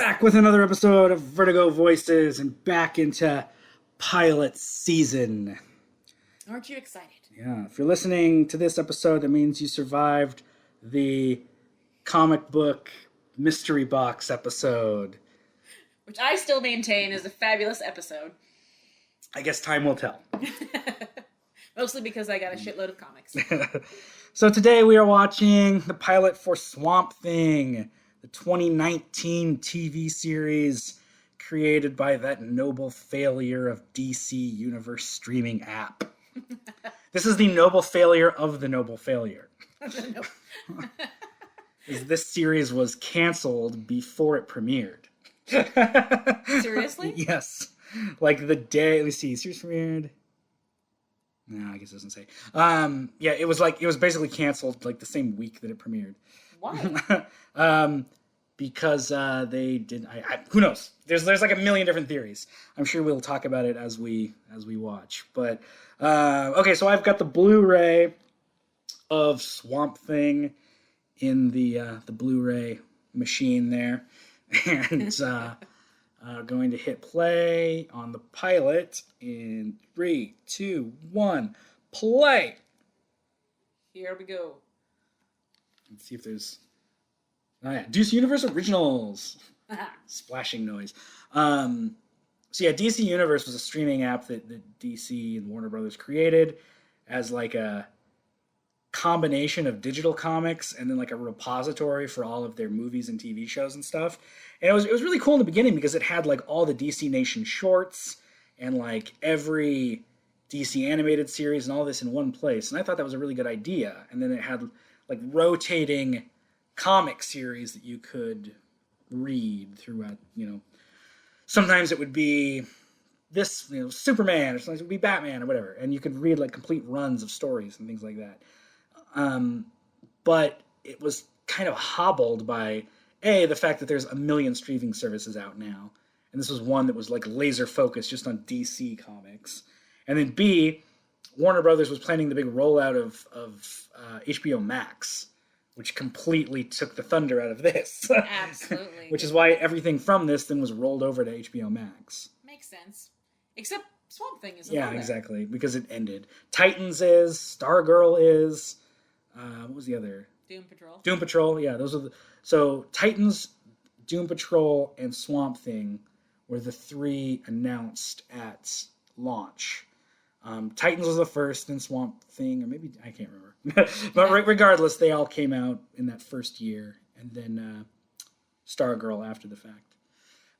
Back with another episode of Vertigo Voices and back into pilot season. Aren't you excited? Yeah, if you're listening to this episode, that means you survived the comic book mystery box episode. Which I still maintain is a fabulous episode. I guess time will tell. Mostly because I got a shitload of comics. So today we are watching the pilot for Swamp Thing, the 2019 TV series created by that noble failure of DC Universe streaming app. This is the noble failure of the noble failure. This series was canceled before it premiered. Seriously? Yes. Like the day, let me see, series premiered. No, I guess it doesn't say. Yeah, it was basically canceled like the same week that it premiered. Why? Because they did. Who knows? There's like a million different theories. I'm sure we'll talk about it as we watch. But okay, so I've got the Blu-ray of Swamp Thing in the Blu-ray machine there, and going to hit play on the pilot in 3, 2, 1, play. Here we go. Let's see if there's. Oh yeah, DC Universe Originals. Splashing noise. So yeah, DC Universe was a streaming app that DC and Warner Brothers created as like a combination of digital comics and then like a repository for all of their movies and TV shows and stuff. And it was really cool in the beginning because it had like all the DC Nation shorts and like every DC animated series and all this in one place. And I thought that was a really good idea. And then it had like rotating comic series that you could read throughout, sometimes it would be this, Superman, or sometimes it would be Batman or whatever, and you could read like complete runs of stories and things like that. But it was kind of hobbled by the fact that there's a million streaming services out now, and this was one that was like laser focused just on DC comics, and then B, Warner Brothers was planning the big rollout of HBO Max, which completely took the thunder out of this. Absolutely. Which is why everything from this then was rolled over to HBO Max. Makes sense. Except Swamp Thing isn't Yeah, on there. exactly. Because it ended. Titans is, Stargirl is, what was the other? Doom Patrol. Doom Patrol, yeah. Those are so Titans, Doom Patrol, and Swamp Thing were the three announced at launch. Titans was the first, then Swamp Thing, or maybe, I can't remember. But regardless, they all came out in that first year, and then Stargirl after the fact.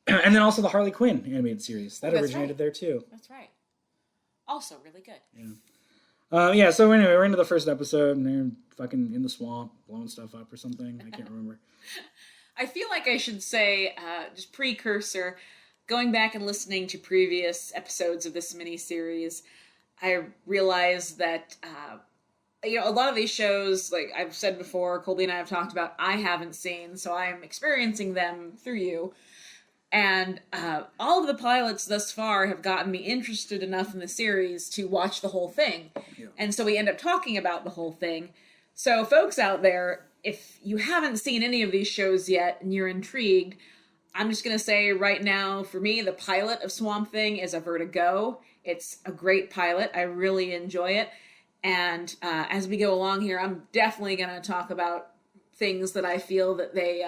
And then also the Harley Quinn animated series. That originated there too. That's right. Also really good. Yeah. So anyway, we're into the first episode, and they're fucking in the swamp, blowing stuff up or something. I can't remember. I feel like I should say, just precursor, going back and listening to previous episodes of this miniseries, I realized that, a lot of these shows, like I've said before, Colby and I have talked about, I haven't seen, so I'm experiencing them through you. And all of the pilots thus far have gotten me interested enough in the series to watch the whole thing. Yeah. And so we end up talking about the whole thing. So folks out there, if you haven't seen any of these shows yet and you're intrigued, I'm just going to say right now, for me, the pilot of Swamp Thing is a vertigo. It's a great pilot. I really enjoy it. And as we go along here, I'm definitely going to talk about things that I feel that they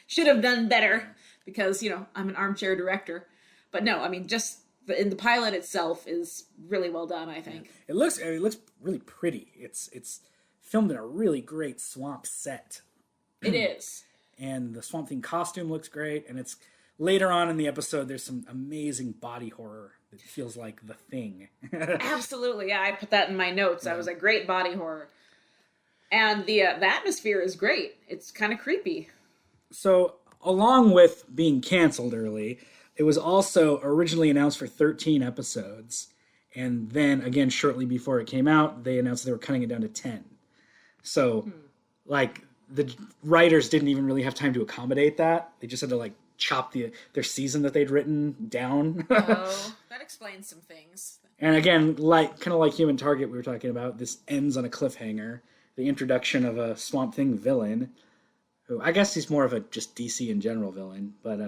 should have done better because, I'm an armchair director. But no, I mean, just in the pilot itself is really well done, I think. It looks really pretty. It's filmed in a really great swamp set. It is. And the Swamp Thing costume looks great, and it's later on in the episode there's some amazing body horror that feels like The Thing. Absolutely, yeah, I put that in my notes. I was like, great body horror. And the atmosphere is great. It's kind of creepy. So, along with being canceled early, it was also originally announced for 13 episodes, and then, again, shortly before it came out, they announced they were cutting it down to 10. So, the writers didn't even really have time to accommodate that. They just had to, chop their season that they'd written down. Oh, that explains some things. And again, kind of like Human Target we were talking about, this ends on a cliffhanger. The introduction of a Swamp Thing villain. who I guess he's more of a just DC in general villain, but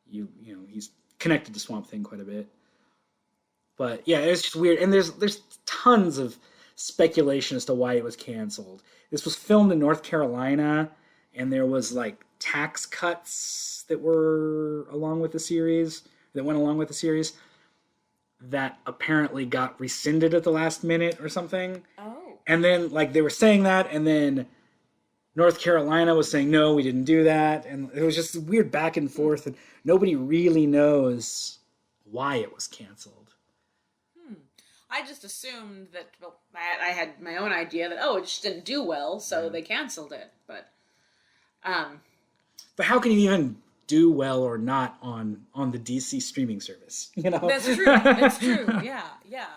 you know he's connected to Swamp Thing quite a bit. But yeah, it's just weird, and there's tons of speculation as to why it was canceled. This was filmed in North Carolina, and there was like tax cuts that were along with the series that went along with the series that apparently got rescinded at the last minute or something. Oh. And then like they were saying that, and then North Carolina was saying no, we didn't do that, and it was just weird back and forth, and nobody really knows why it was canceled. I just assumed that, well, I had my own idea that, it just didn't do well, so they canceled it. But how can you even do well or not on the DC streaming service? You know, that's true. That's true. Yeah.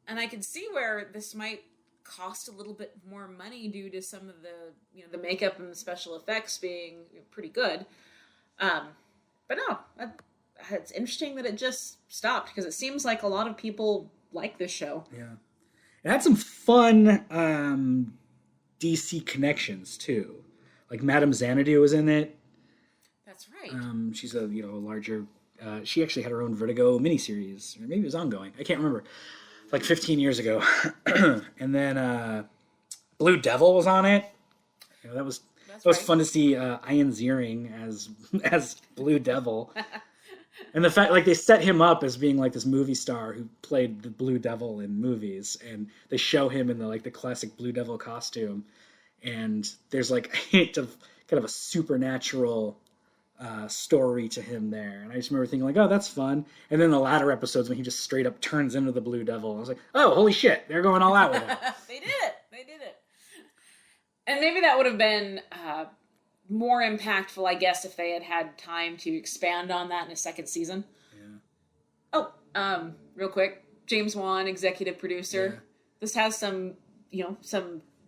And I can see where this might cost a little bit more money due to some of the makeup and the special effects being pretty good. But no, it's interesting that it just stopped because it seems like a lot of people like this show. Yeah, it had some fun DC connections too. Like Madame Xanadu was in it. That's right. She's a larger. She actually had her own Vertigo miniseries, or maybe it was ongoing. I can't remember. Like 15 years ago, and then Blue Devil was on it. That was fun to see Ian Ziering as Blue Devil. And the fact, like, they set him up as being, like, this movie star who played the Blue Devil in movies, and they show him in the classic Blue Devil costume, and there's, like, a hint of kind of a supernatural story to him there. And I just remember thinking, like, oh, that's fun. And then the latter episodes when he just straight up turns into the Blue Devil, I was like, oh, holy shit, they're going all out with it. They did it. And maybe that would have been more impactful, I guess, if they had time to expand on that in a second season. Yeah. Oh, real quick, James Wan, executive producer. Yeah. This has some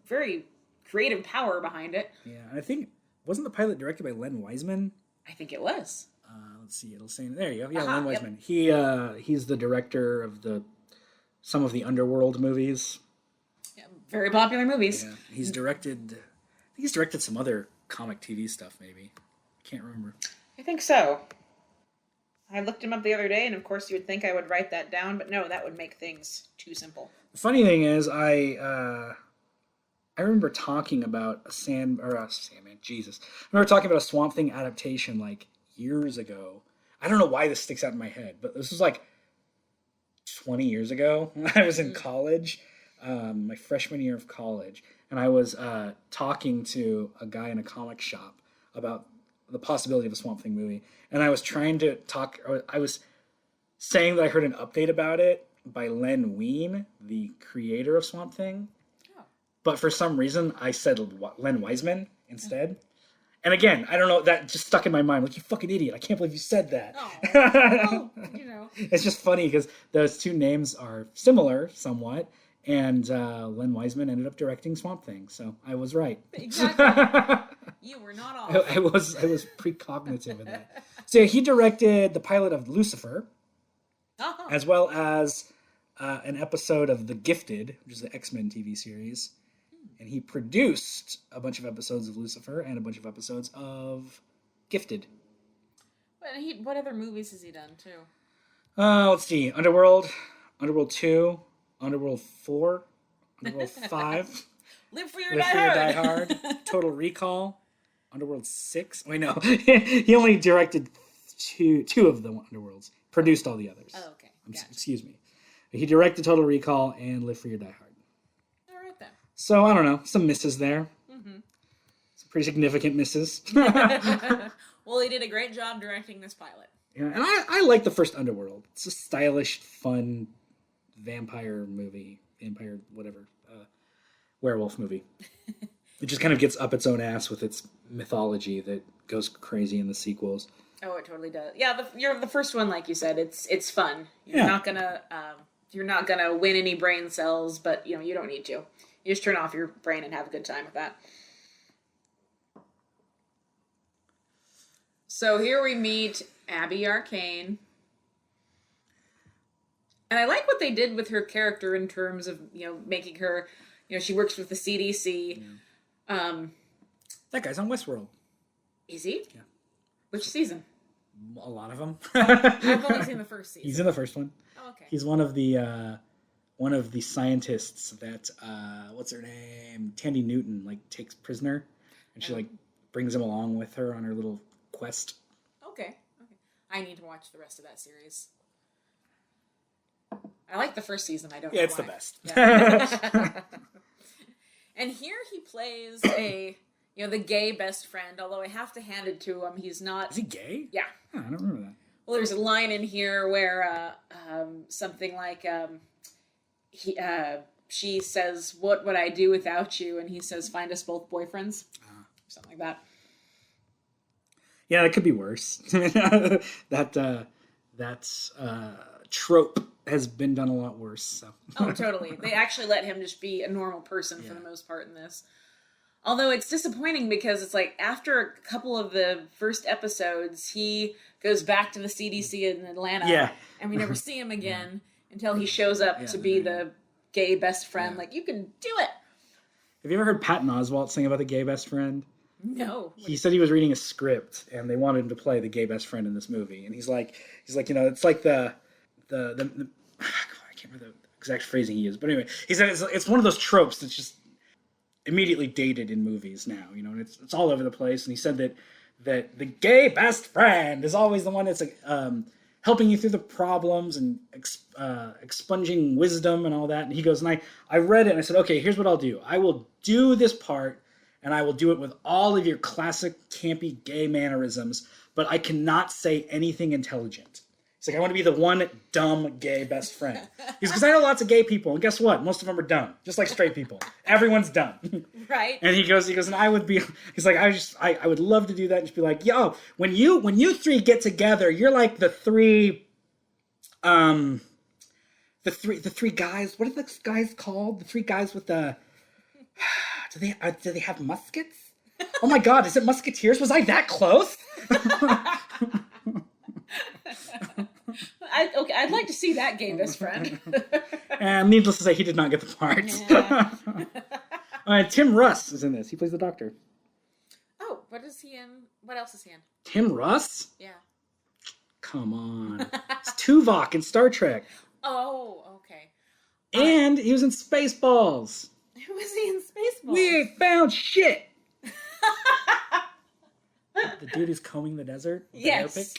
very creative power behind it. Yeah, and I think, wasn't the pilot directed by Len Wiseman? I think it was. Let's see, it'll say, there you go. Yeah, Len Wiseman. Yep. He's the director of some of the Underworld movies. Yeah, very popular movies. Yeah, he's directed some other comic TV stuff, maybe. Can't remember. I think so. I looked him up the other day, and of course you would think I would write that down, but no, that would make things too simple. The funny thing is, I remember talking about Sandman, Jesus. I remember talking about a Swamp Thing adaptation, like, years ago. I don't know why this sticks out in my head, but this was, like, 20 years ago when I was in college, my freshman year of college. And I was talking to a guy in a comic shop about the possibility of a Swamp Thing movie. And I was trying to I was saying that I heard an update about it by Len Wein, the creator of Swamp Thing. Oh. But for some reason, I said Len Wiseman instead. And again, I don't know, that just stuck in my mind. Like, you fucking idiot, I can't believe you said that. Oh, well, It's just funny because those two names are similar somewhat. And Len Wiseman ended up directing Swamp Thing, so I was right. Exactly. You were not off. I was precognitive in that. So yeah, he directed the pilot of Lucifer, as well as an episode of The Gifted, which is the X-Men TV series. And he produced a bunch of episodes of Lucifer and a bunch of episodes of Gifted. What other movies has he done, too? Let's see. Underworld 2, Underworld 4, Underworld 5. Live Free or Die Hard. Total Recall. Underworld 6. Wait, no. He only directed two of the Underworlds. Produced all the others. Oh, okay. Gotcha. Excuse me. He directed Total Recall and Live Free or Die Hard. All right, then. So, I don't know. Some misses there. Mm-hmm. Some pretty significant misses. Well, he did a great job directing this pilot. Yeah, and I like the first Underworld. It's a stylish, fun vampire movie. Vampire, whatever. Werewolf movie. It just kind of gets up its own ass with its mythology that goes crazy in the sequels. Oh, it totally does. Yeah, the first one, like you said, it's fun. You're not gonna win any brain cells, but you don't need to. You just turn off your brain and have a good time with that. So here we meet Abby Arcane. And I like what they did with her character in terms of, making her, she works with the CDC. Yeah. That guy's on Westworld. Is he? Yeah. Which season? A lot of them. I've only seen the first season. He's in the first one. Oh, okay. He's one of the scientists that what's her name? Tandy Newton takes prisoner, and she brings him along with her on her little quest. Okay. I need to watch the rest of that series. I like the first season. I don't know it's why. the best. Yeah. And here he plays the gay best friend, although I have to hand it to him. He's not... Is he gay? Yeah. Oh, I don't remember that. Well, there's a line in here where something like she says, "What would I do without you?" And he says, "Find us both boyfriends." Something like that. Yeah, that could be worse. that trope has been done a lot worse. So. Oh, totally. They actually let him just be a normal person for the most part in this. Although it's disappointing because it's like after a couple of the first episodes, he goes back to the CDC in Atlanta. Yeah. And we never see him again until he shows up to be the gay best friend. Yeah. Like, you can do it. Have you ever heard Patton Oswalt sing about the gay best friend? No. He said he was reading a script and they wanted him to play the gay best friend in this movie. And he's like, it's like the I can't remember the exact phrasing he used, but anyway, he said it's one of those tropes that's just immediately dated in movies now, and it's all over the place. And he said that the gay best friend is always the one that's helping you through the problems and expunging wisdom and all that. And he goes, and I read it and I said, okay, here's what I'll do. I will do this part and I will do it with all of your classic campy gay mannerisms, but I cannot say anything intelligent. He's like, I want to be the one dumb gay best friend. He's because I know lots of gay people, and guess what? Most of them are dumb, just like straight people. Everyone's dumb. Right. And he goes, and I would be. He's like, I would love to do that and just be like, yo, when you three get together, you're like the three guys. What are the guys called? The three guys with the. Do they have muskets? Oh my God! Is it Musketeers? Was I that close? I'd like to see that gay best friend. And needless to say, he did not get the part. Yeah. Tim Russ is in this. He plays the Doctor. Oh, what is he in? What else is he in? Tim Russ? Yeah. Come on. It's Tuvok in Star Trek. Oh, okay. And he was in Spaceballs. Who was he in Spaceballs? We ain't found shit. The dude who's combing the desert? Yes.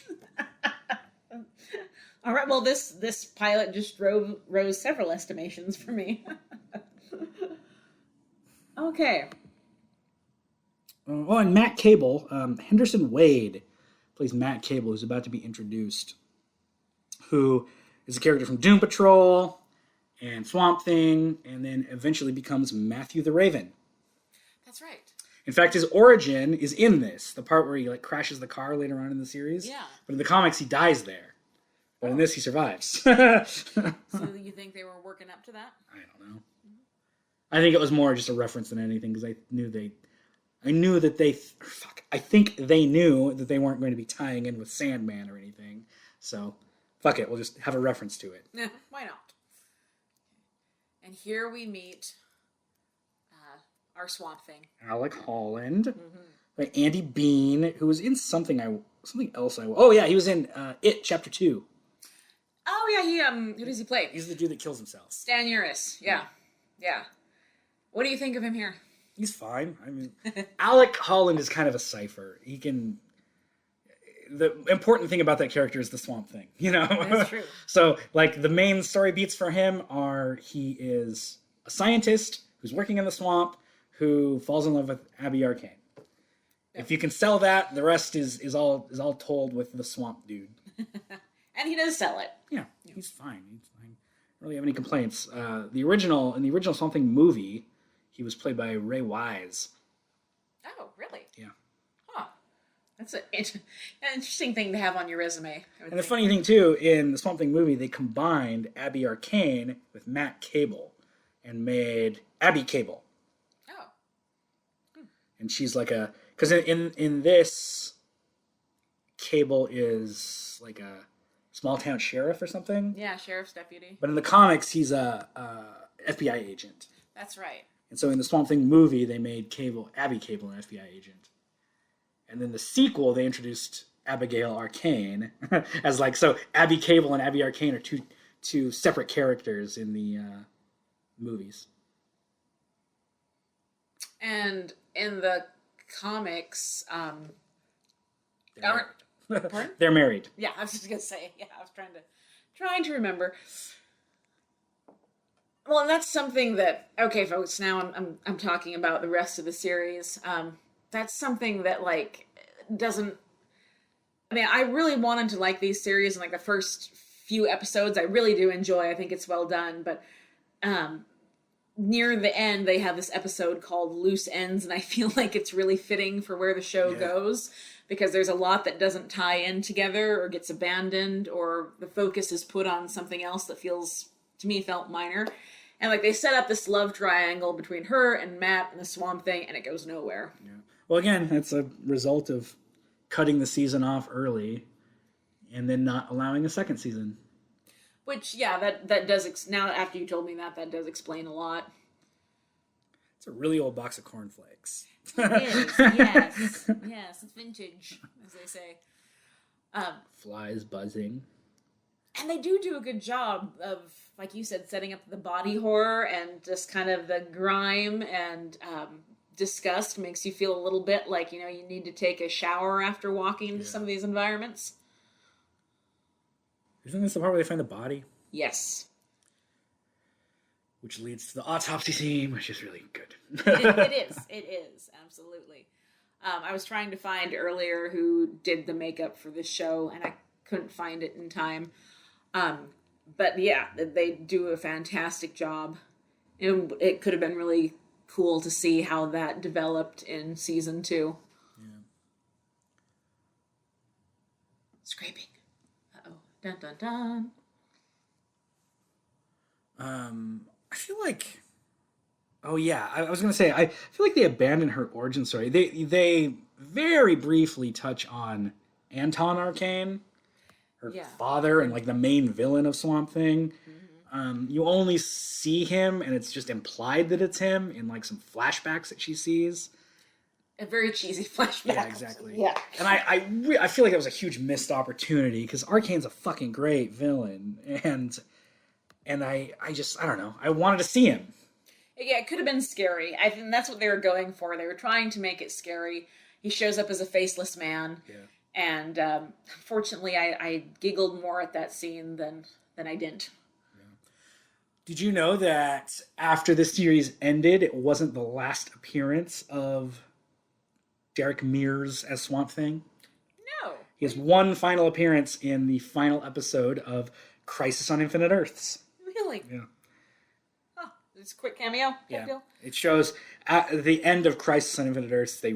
All right, well, this pilot just rose several estimations for me. Okay. And Matt Cable, Henderson Wade plays Matt Cable, who's about to be introduced, who is a character from Doom Patrol and Swamp Thing, and then eventually becomes Matthew the Raven. That's right. In fact, his origin is in this, the part where he crashes the car later on in the series. Yeah. But in the comics, he dies there. But in this, he survives. So you think they were working up to that? I don't know. I think it was more just a reference than anything because I think they knew that they weren't going to be tying in with Sandman or anything. So, fuck it. We'll just have a reference to it. Yeah, why not? And here we meet our Swamp Thing. Alec Holland. By Andy Bean, who was in something else. Oh, yeah, he was in It, Chapter 2. Oh, yeah, who does he play? He's the dude that kills himself. Stan Uris, yeah. What do you think of him here? He's fine. I mean, Alec Holland is kind of a cipher. The important thing about that character is the Swamp Thing, That's true. So, the main story beats for him are he is a scientist who's working in the swamp who falls in love with Abby Arcane. Yeah. If you can sell that, the rest is all told with the swamp dude. And he does sell it. Yeah, he's fine. I don't really have any complaints. In the original Swamp Thing movie, he was played by Ray Wise. Oh, really? Yeah. Huh. That's an interesting thing to have on your resume. And the funny thing, too, in the Swamp Thing movie, they combined Abby Arcane with Matt Cable and made Abby Cable. Oh. And she's because in this, Cable is like a small town sheriff or something. Yeah, sheriff's deputy. But in the comics, he's a FBI agent. That's right. And so in the Swamp Thing movie, they made Abby Cable an FBI agent. And then the sequel, they introduced Abigail Arcane as like, so Abby Cable and Abby Arcane are two separate characters in the movies. And in the comics, They're married. Yeah, I was just gonna say. Yeah, I was trying to remember. Well, and that's something that, okay, folks. Now I'm talking about the rest of the series. That's something that like doesn't. I mean, I really wanted to like these series, and like the first few episodes, I really do enjoy. I think it's well done, but near the end, they have this episode called Loose Ends, and I feel like it's really fitting for where the show goes, because there's a lot that doesn't tie in together or gets abandoned, or the focus is put on something else that felt minor. And like they set up this love triangle between her and Matt and the Swamp Thing, and it goes nowhere. Yeah. Well, again, that's a result of cutting the season off early and then not allowing a second season. Which, yeah, that does, now after you told me that does explain a lot. It's a really old box of cornflakes. It is, yes. Yes, it's vintage, as they say. Flies buzzing. And they do a good job of, like you said, setting up the body horror and just kind of the grime and disgust makes you feel a little bit like, you need to take a shower after walking into some of these environments. Isn't this the part where they find the body? Yes. Which leads to the autopsy scene, which is really good. It is, absolutely. I was trying to find earlier who did the makeup for this show, and I couldn't find it in time. But yeah, they do a fantastic job. It could have been really cool to see how that developed in season 2. Yeah. Scraping. Uh-oh. Dun, dun, dun. I feel like... Oh, yeah. I was going to say, I feel like they abandoned her origin story. They very briefly touch on Anton Arcane, her father, and like the main villain of Swamp Thing. Mm-hmm. You only see him, and it's just implied that it's him in like some flashbacks that she sees. A very cheesy flashback. Yeah, exactly. Yeah. And I feel like that was a huge missed opportunity, because Arcane's a fucking great villain, and I don't know. I wanted to see him. Yeah, it could have been scary. I think that's what they were going for. They were trying to make it scary. He shows up as a faceless man. Yeah. And unfortunately, I giggled more at that scene than I didn't. Yeah. Did you know that after the series ended, it wasn't the last appearance of Derek Mears as Swamp Thing? No. He has one final appearance in the final episode of Crisis on Infinite Earths. Really? Yeah. Oh, it's a quick cameo? Yeah. Deal? It shows at the end of Crisis on Infinite Earths, they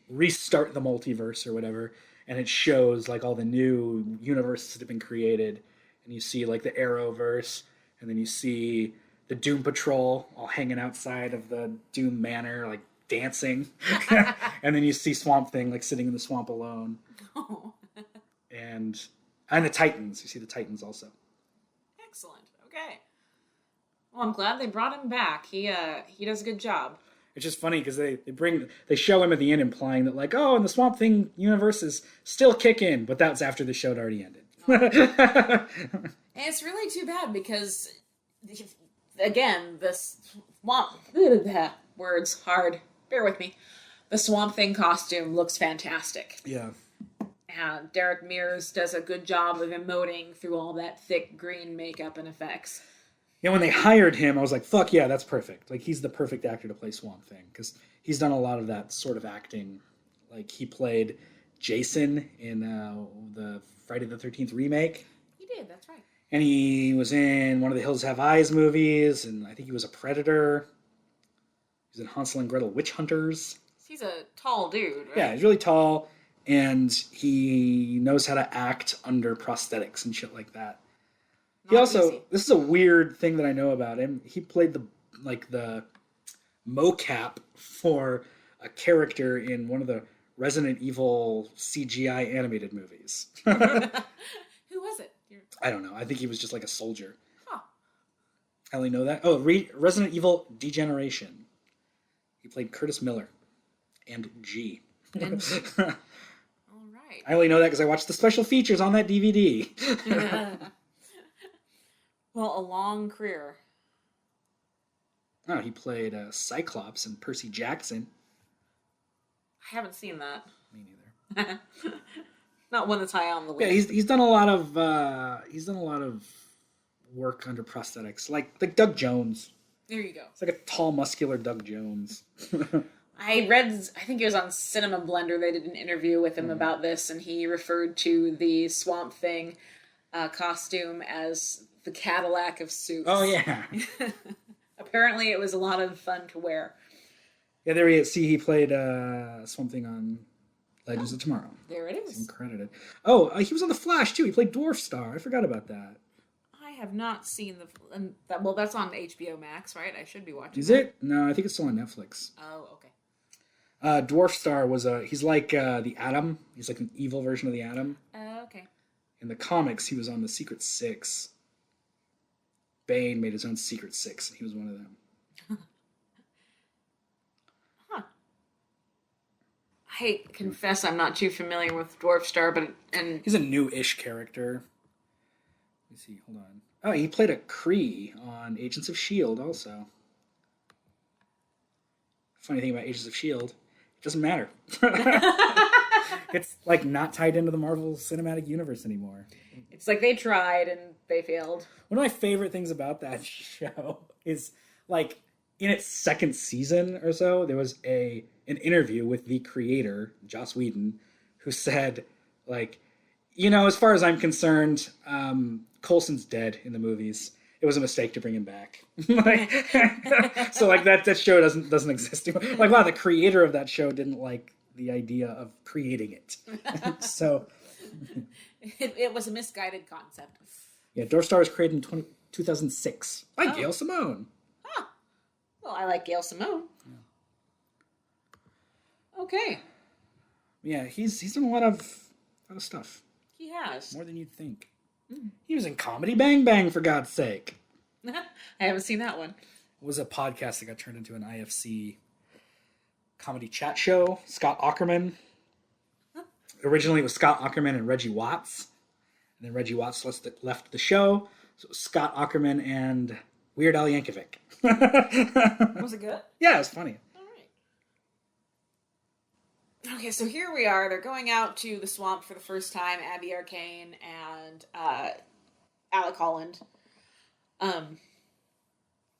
restart the multiverse or whatever, and it shows like all the new universes that have been created, and you see like the Arrowverse, and then you see the Doom Patrol all hanging outside of the Doom Manor, like dancing, and then you see Swamp Thing like sitting in the swamp alone. Oh. and the Titans. You see the Titans also. Excellent. Okay. Well, I'm glad they brought him back. He does a good job. It's just funny because they show him at the end implying that like, oh, and the Swamp Thing universe is still kicking, but that's after the show had already ended. And it's really too bad because, again, the swamp words hard. Bear with me. The Swamp Thing costume looks fantastic. Yeah. And Derek Mears does a good job of emoting through all that thick green makeup and effects. Yeah, when they hired him, I was like, fuck yeah, that's perfect. Like, he's the perfect actor to play Swamp Thing, because he's done a lot of that sort of acting. Like, he played Jason in the Friday the 13th remake. He did, that's right. And he was in one of the Hills Have Eyes movies, and I think he was a Predator. He was in Hansel and Gretel Witch Hunters. He's a tall dude, right? Yeah, he's really tall, and he knows how to act under prosthetics and shit like that. He also, easy. This is a weird thing that I know about him. He played the mocap for a character in one of the Resident Evil CGI animated movies. Who was it? I don't know. I think he was just like a soldier. Huh. I only know that. Oh, Resident Evil Degeneration. He played Curtis Miller and G. And G. All right. I only know that because I watched the special features on that DVD. Well, a long career. Oh, he played Cyclops and Percy Jackson. I haven't seen that. Me neither. Not one that's high on the list. Yeah, he's done a lot of work under prosthetics, like Doug Jones. There you go. It's like a tall, muscular Doug Jones. I think it was on Cinema Blender, they did an interview with him about this, and he referred to the Swamp Thing costume as the Cadillac of suits. Oh, yeah. Apparently it was a lot of fun to wear. Yeah, there he is. See, he played Swamp Thing on Legends of Tomorrow. There it is. He's credited. Oh, he was on The Flash, too. He played Dwarf Star. I forgot about that. I have not seen that's on HBO Max, right? I should be watching Is that. it? No, I think it's still on Netflix. Oh, okay. Dwarf Star was he's like the Atom. He's like an evil version of the Atom. Okay. In the comics, he was on the Secret Six. Bane made his own Secret Six, and he was one of them. Huh. I confess I'm not too familiar with Dwarf Star, and He's a new-ish character. Let me see, hold on. Oh, he played a Kree on Agents of S.H.I.E.L.D. also. Funny thing about Agents of S.H.I.E.L.D., it doesn't matter. It's like not tied into the Marvel Cinematic Universe anymore. it's like they tried and they failed. One of my favorite things about that show is, like, in its second season or so, there was an interview with the creator, Joss Whedon, who said, like, as far as I'm concerned, Coulson's dead in the movies. It was a mistake to bring him back. So, like, that show doesn't exist anymore. Like, wow, the creator of that show didn't like the idea of creating it. So... It was a misguided concept. Yeah, Dwarf Star was created in 2006 by Gail Simone. Huh. Well, I like Gail Simone. Yeah. Okay. Yeah, he's done a lot of stuff. He has. More than you'd think. He was in Comedy Bang Bang, for God's sake. I haven't seen that one. It was a podcast that got turned into an IFC comedy chat show. Scott Aukerman. Originally, it was Scott Aukerman and Reggie Watts. And then Reggie Watts left the show. So it was Scott Aukerman and Weird Al Yankovic. Was it good? Yeah, it was funny. All right. Okay, so here we are. They're going out to the swamp for the first time. Abby Arcane and Alec Holland. And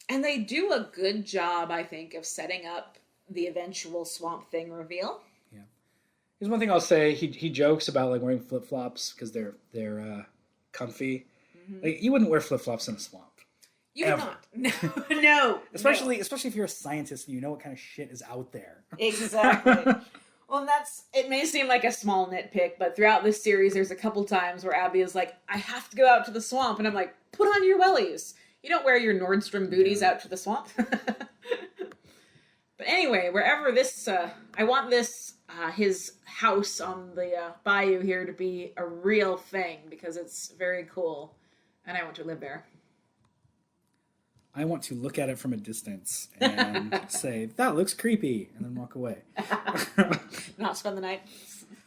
they do a good job, I think, of setting up the eventual Swamp Thing reveal. Here's one thing I'll say. He jokes about like wearing flip flops because they're comfy. Mm-hmm. Like, you wouldn't wear flip flops in a swamp. You would not. No. Especially if you're a scientist and you know what kind of shit is out there. Exactly. Well, it may seem like a small nitpick, but throughout this series, there's a couple times where Abby is like, "I have to go out to the swamp," and I'm like, "Put on your wellies. You don't wear your Nordstrom booties out to the swamp." But anyway, wherever this, I want this, his house on the bayou here to be a real thing because it's very cool, and I want to live there. I want to look at it from a distance and say, that looks creepy, and then walk away. Not spend the night.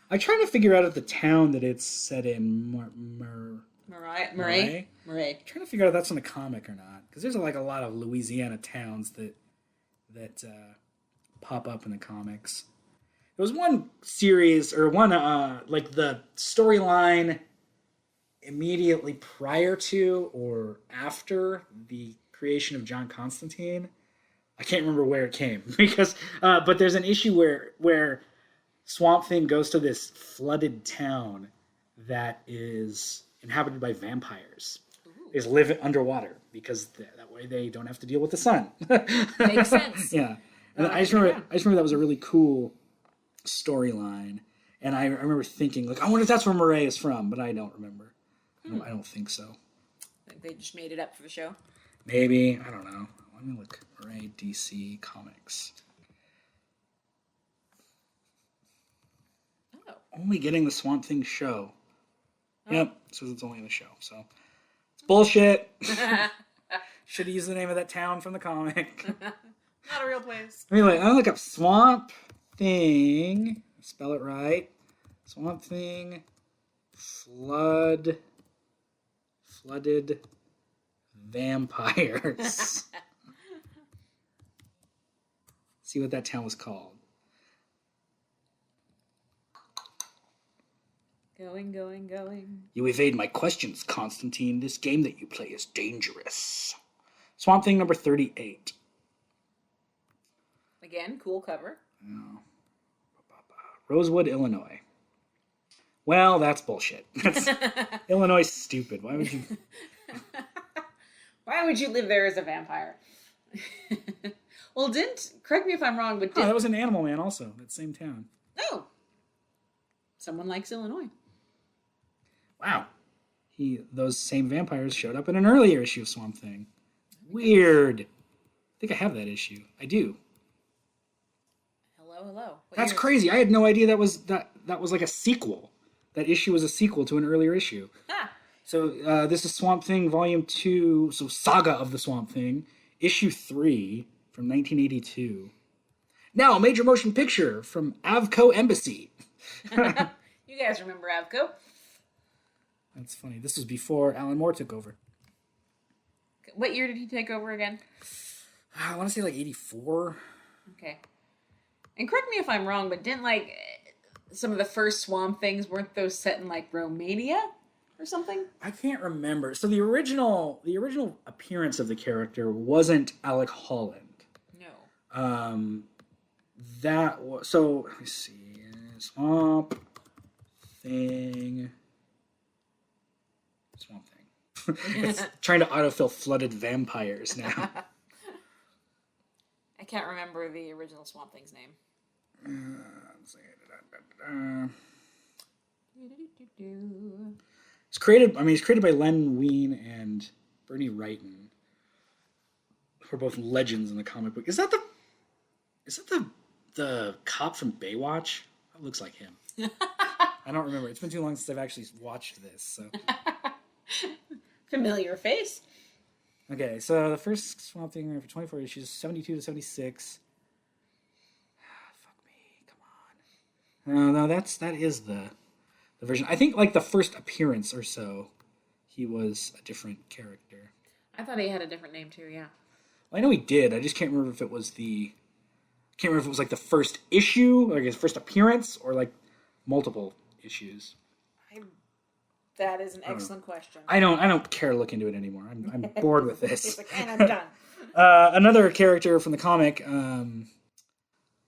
I'm trying to figure out if the town that it's set in, Murray. I'm trying to figure out if that's in the comic or not, because there's like a lot of Louisiana towns that pop up in the comics. There was one series, or one, like the storyline immediately prior to or after the creation of John Constantine. I can't remember where it came, because, but there's an issue where Swamp Thing goes to this flooded town that is inhabited by vampires. They just live underwater, because that way they don't have to deal with the sun. Makes sense. Yeah. And I just remember that was a really cool storyline, and I remember thinking, like, I wonder if that's where Murray is from, but I don't remember. I don't think so. They just made it up for the show. Maybe, I don't know. Let me look. Murray DC Comics. Oh. Only getting the Swamp Thing show. Oh. Yep, it says it's only in the show, so it's bullshit. Should have used the name of that town from the comic. Not a real place. Anyway, I'll look up Swamp Thing. Spell it right. Swamp Thing. Flooded vampires. See what that town was called. Going. You evade my questions, Constantine. This game that you play is dangerous. Swamp Thing number 38. Again, cool cover. Oh. Rosewood, Illinois. Well, that's bullshit. Illinois is stupid. Why would you... Why would you live there as a vampire? Well, correct me if I'm wrong, but that was an Animal Man also, that same town. Oh. Someone likes Illinois. Wow. Those same vampires showed up in an earlier issue of Swamp Thing. Weird. I think I have that issue. I do. Hello. That's crazy. I had no idea that was like a sequel. That issue was a sequel to an earlier issue. Ah. So this is Swamp Thing Volume 2, so Saga of the Swamp Thing, Issue 3 from 1982. Now, a major motion picture from Avco Embassy. You guys remember Avco? That's funny. This was before Alan Moore took over. What year did he take over again? I want to say like 84. Okay. And correct me if I'm wrong, but didn't some of the first Swamp Things, weren't those set in like Romania or something? I can't remember. So the original appearance of the character wasn't Alec Holland. No. That was, so let me see. Swamp Thing. It's trying to autofill flooded vampires now. I can't remember the original Swamp Thing's name. It's created by Len Wein and Bernie Wrighton, who are both legends in the comic book. Is that the cop from Baywatch? That looks like him. I don't remember. It's been too long since I've actually watched this. So familiar face. Okay, so the first Swamp Thing for 24 issues, 72 to 76. Fuck me, come on. No, that is the version. I think like the first appearance or so, he was a different character. I thought he had a different name too. Yeah. Well, I know he did. I just can't remember if it was like the first issue, like his first appearance, or like multiple issues. That is an excellent question. I don't care to look into it anymore. I'm bored with this. And I'm done. Another character from the comic,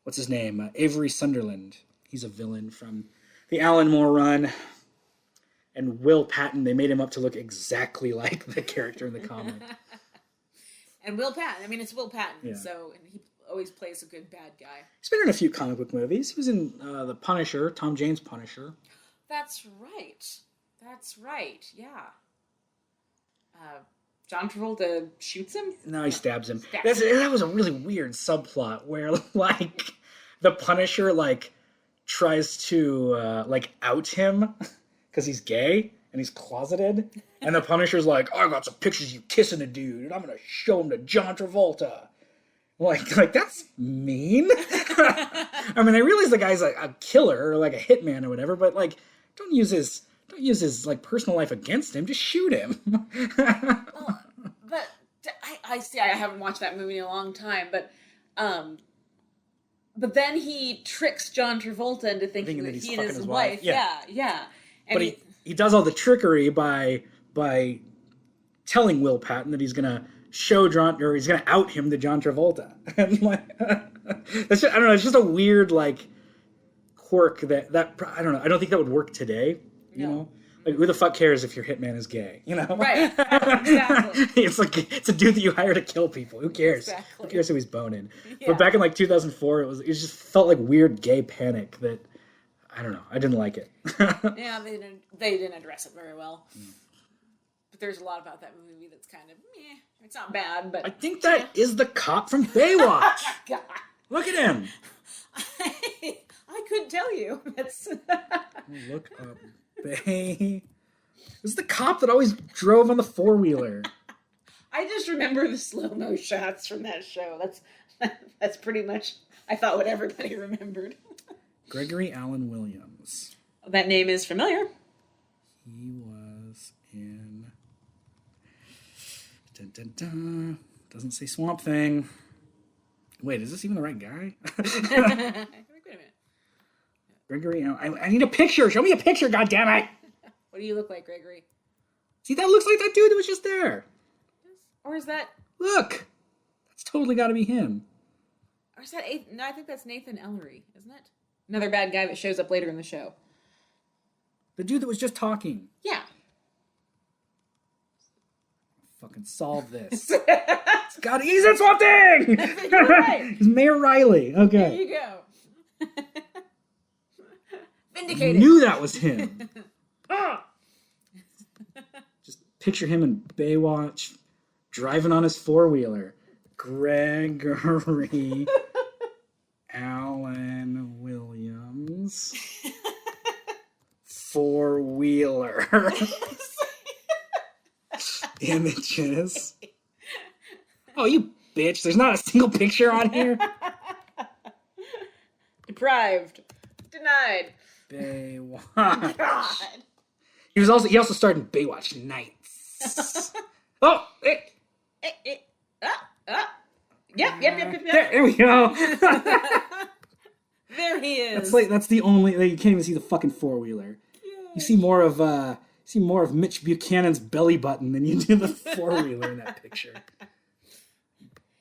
what's his name? Avery Sunderland. He's a villain from the Alan Moore run. And Will Patton, they made him up to look exactly like the character in the comic. And Will Patton, it's Will Patton, yeah. and he always plays a good bad guy. He's been in a few comic book movies. He was in The Punisher, Tom Jane's Punisher. That's right, yeah. John Travolta shoots him? No, he stabs him. That was a really weird subplot where, like, the Punisher, like, tries to, out him because he's gay and he's closeted. And the Punisher's like, I got some pictures of you kissing a dude and I'm going to show them to John Travolta. Like that's mean. I realize the guy's a killer or like a hitman or whatever, but like, don't use his like personal life against him. Just shoot him. Well, but I see. I haven't watched that movie in a long time, but then he tricks John Travolta into thinking that he and his wife. Yeah. And but he does all the trickery by telling Will Patton that he's gonna show John, or he's gonna out him to John Travolta. And like, that's just, I don't know. It's just a weird like quirk that I don't know. I don't think that would work today. You know, like who the fuck cares if your hitman is gay? You know, right? Exactly. it's a dude that you hire to kill people. Who cares? Exactly. Who cares who he's boning? Yeah. But back in like 2004, it just felt like weird gay panic that I don't know. I didn't like it. Yeah, they didn't address it very well. But there's a lot about that movie that's kind of meh. It's not bad, but I think that is the cop from Baywatch. God. Look at him. I couldn't tell you. Look up Bay. This is the cop that always drove on the four-wheeler. I just remember the slow-mo shots from that show. That's pretty much, I thought, what everybody remembered. Gregory Allen Williams. That name is familiar. He was in... Dun, dun, dun. Doesn't say Swamp Thing. Wait, is this even the right guy? Wait a minute. Gregory Allen... I need a picture! Show me a picture, goddammit! What do you look like, Gregory? See, that looks like that dude that was just there. Or is that... Look! That's totally got to be him. Or is that... No, I think that's Nathan Ellery, isn't it? Another bad guy that shows up later in the show. The dude that was just talking. Yeah. Fucking solve this. God, he's in Swamp Thing! You're right. He's Mayor Riley. Okay. There you go. Vindicated. I knew that was him. Just picture him in Baywatch, driving on his four-wheeler. Gregory Allen Williams. Four-wheeler. Images. Oh, you bitch. There's not a single picture on here. Deprived. Denied. Baywatch. God. He also starred in Baywatch Nights. Oh, Yep. There we go. There he is. That's the only. You can't even see the fucking four-wheeler. You see more of Mitch Buchanan's belly button than you do the four-wheeler in that picture.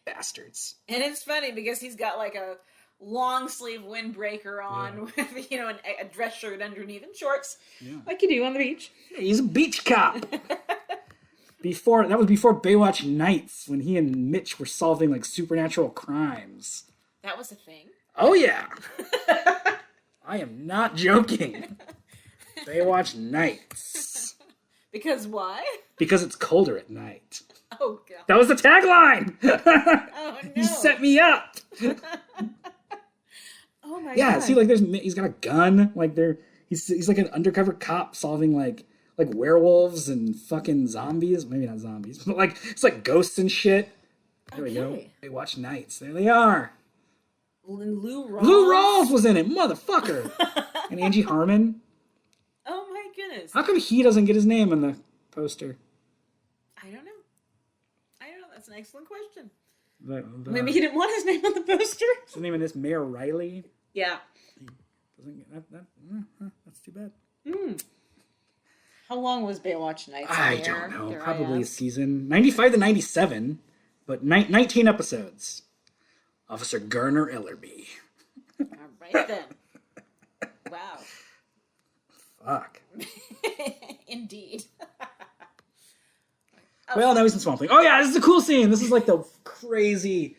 Bastards. And it's funny because he's got like a long sleeve windbreaker on with, a dress shirt underneath and shorts. Yeah. Like you do on the beach. Yeah, he's a beach cop. That was before Baywatch Nights, when he and Mitch were solving like supernatural crimes. That was a thing. Oh yeah. I am not joking. Baywatch Nights. Because why? Because it's colder at night. Oh god. That was the tagline. Oh no. You set me up. Oh my god. Yeah, see, like he's got a gun. Like he's like an undercover cop solving like werewolves and fucking zombies. Maybe not zombies, but like it's like ghosts and shit. There we go. Baywatch Nights. There they are. And Lou Rawls was in it, motherfucker. And Angie Harmon. Oh my goodness. How come he doesn't get his name on the poster? I don't know. That's an excellent question. Maybe he didn't want his name on the poster. What's the name of this? Mayor Riley? Yeah. He doesn't get that. That's too bad. How long was Baywatch Nights? I don't know. Probably a season. 95 to 97, but 19 episodes. Officer Garner Ellerby. All right then. Wow. Fuck. Indeed. Well, now he's in Swamp Thing. Oh yeah, this is a cool scene. This is like the crazy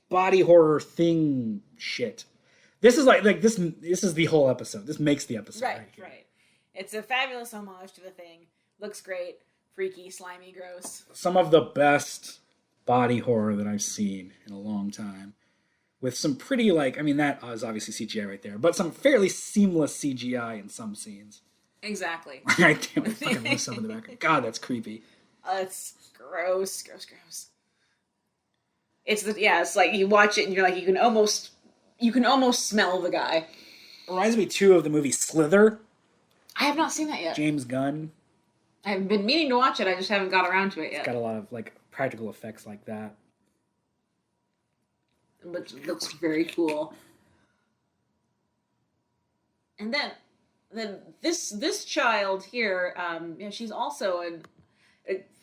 body horror thing shit. This is like this. This is the whole episode. This makes the episode. Right. It's a fabulous homage to the Thing. Looks great. Freaky, slimy, gross. Some of the best body horror that I've seen in a long time. With some pretty that is obviously CGI right there, but some fairly seamless CGI in some scenes. Exactly. Right there, with fucking Lisa in the background. God, that's creepy. It's gross. It's like you watch it and you're like, you can almost smell the guy. Reminds me too of the movie Slither. I have not seen that yet. James Gunn. I've been meaning to watch it. I just haven't got around to it yet. It's got a lot of practical effects like that. Which looks very cool. And then this child here, she's also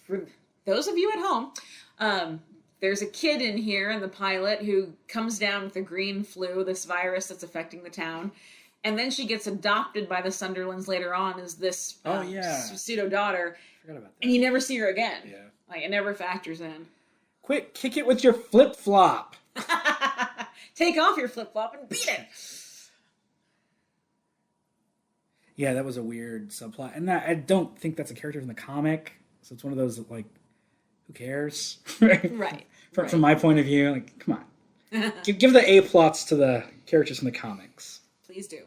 for those of you at home, there's a kid in here in the pilot who comes down with the green flu, this virus that's affecting the town, and then she gets adopted by the Sunderlands later on as this pseudo daughter. Forgot about that. And you never see her again. Yeah, it never factors in. Quick, kick it with your flip flop. Take off your flip flop and beat it. Yeah, that was a weird subplot, and I don't think that's a character from the comic. So it's one of those that, who cares? Right. From my point of view, come on, give the A plots to the characters from the comics. Please do.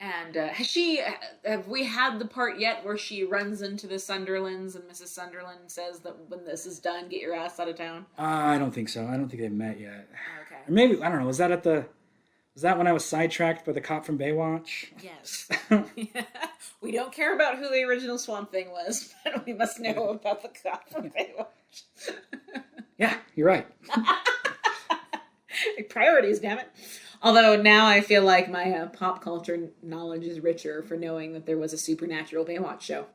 And have we had the part yet where she runs into the Sunderlands and Mrs. Sunderland says that when this is done, get your ass out of town? I don't think so. I don't think they've met yet. Okay. Or maybe, I don't know, was that when I was sidetracked by the cop from Baywatch? Yes. We don't care about who the original Swamp Thing was, but we must know about the cop from Baywatch. Yeah, you're right. Priorities, damn it. Although now I feel like my pop culture knowledge is richer for knowing that there was a supernatural Baywatch show.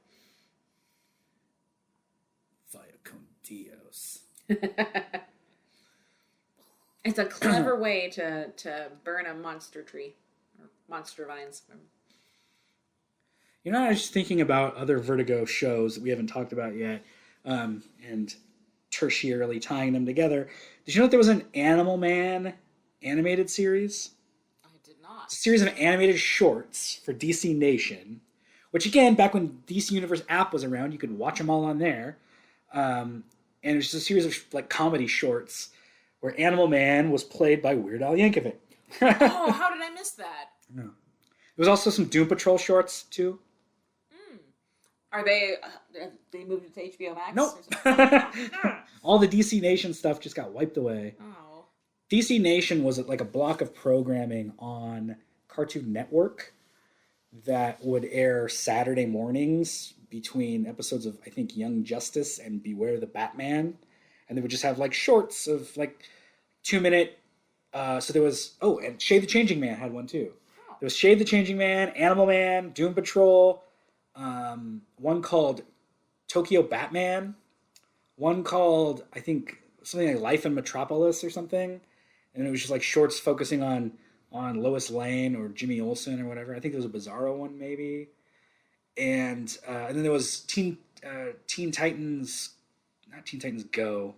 Vaya con Dios. It's a clever way to burn a monster tree. Or monster vines. You know, I was just thinking about other Vertigo shows that we haven't talked about yet, and tertiarily tying them together. Did you know that there was an Animal Man animated series? I did not. It's a series of animated shorts for DC Nation, which again, back when DC Universe app was around, you could watch them all on there. And it was just a series of like comedy shorts where Animal Man was played by Weird Al Yankovic. Oh, how did I miss that? No. There was also some Doom Patrol shorts too. Are they moved it to HBO Max? Nope. All the DC Nation stuff just got wiped away. Oh. DC Nation was like a block of programming on Cartoon Network that would air Saturday mornings between episodes of, I think, Young Justice and Beware the Batman. And they would just have like shorts of like 2-minute. So there was, and Shade the Changing Man had one too. There was Shade the Changing Man, Animal Man, Doom Patrol, one called Tokyo Batman, one called, I think, something like Life in Metropolis or something. And it was just like shorts focusing on Lois Lane or Jimmy Olsen or whatever. I think there was a Bizarro one maybe. And then there was Teen Titans, not Teen Titans Go.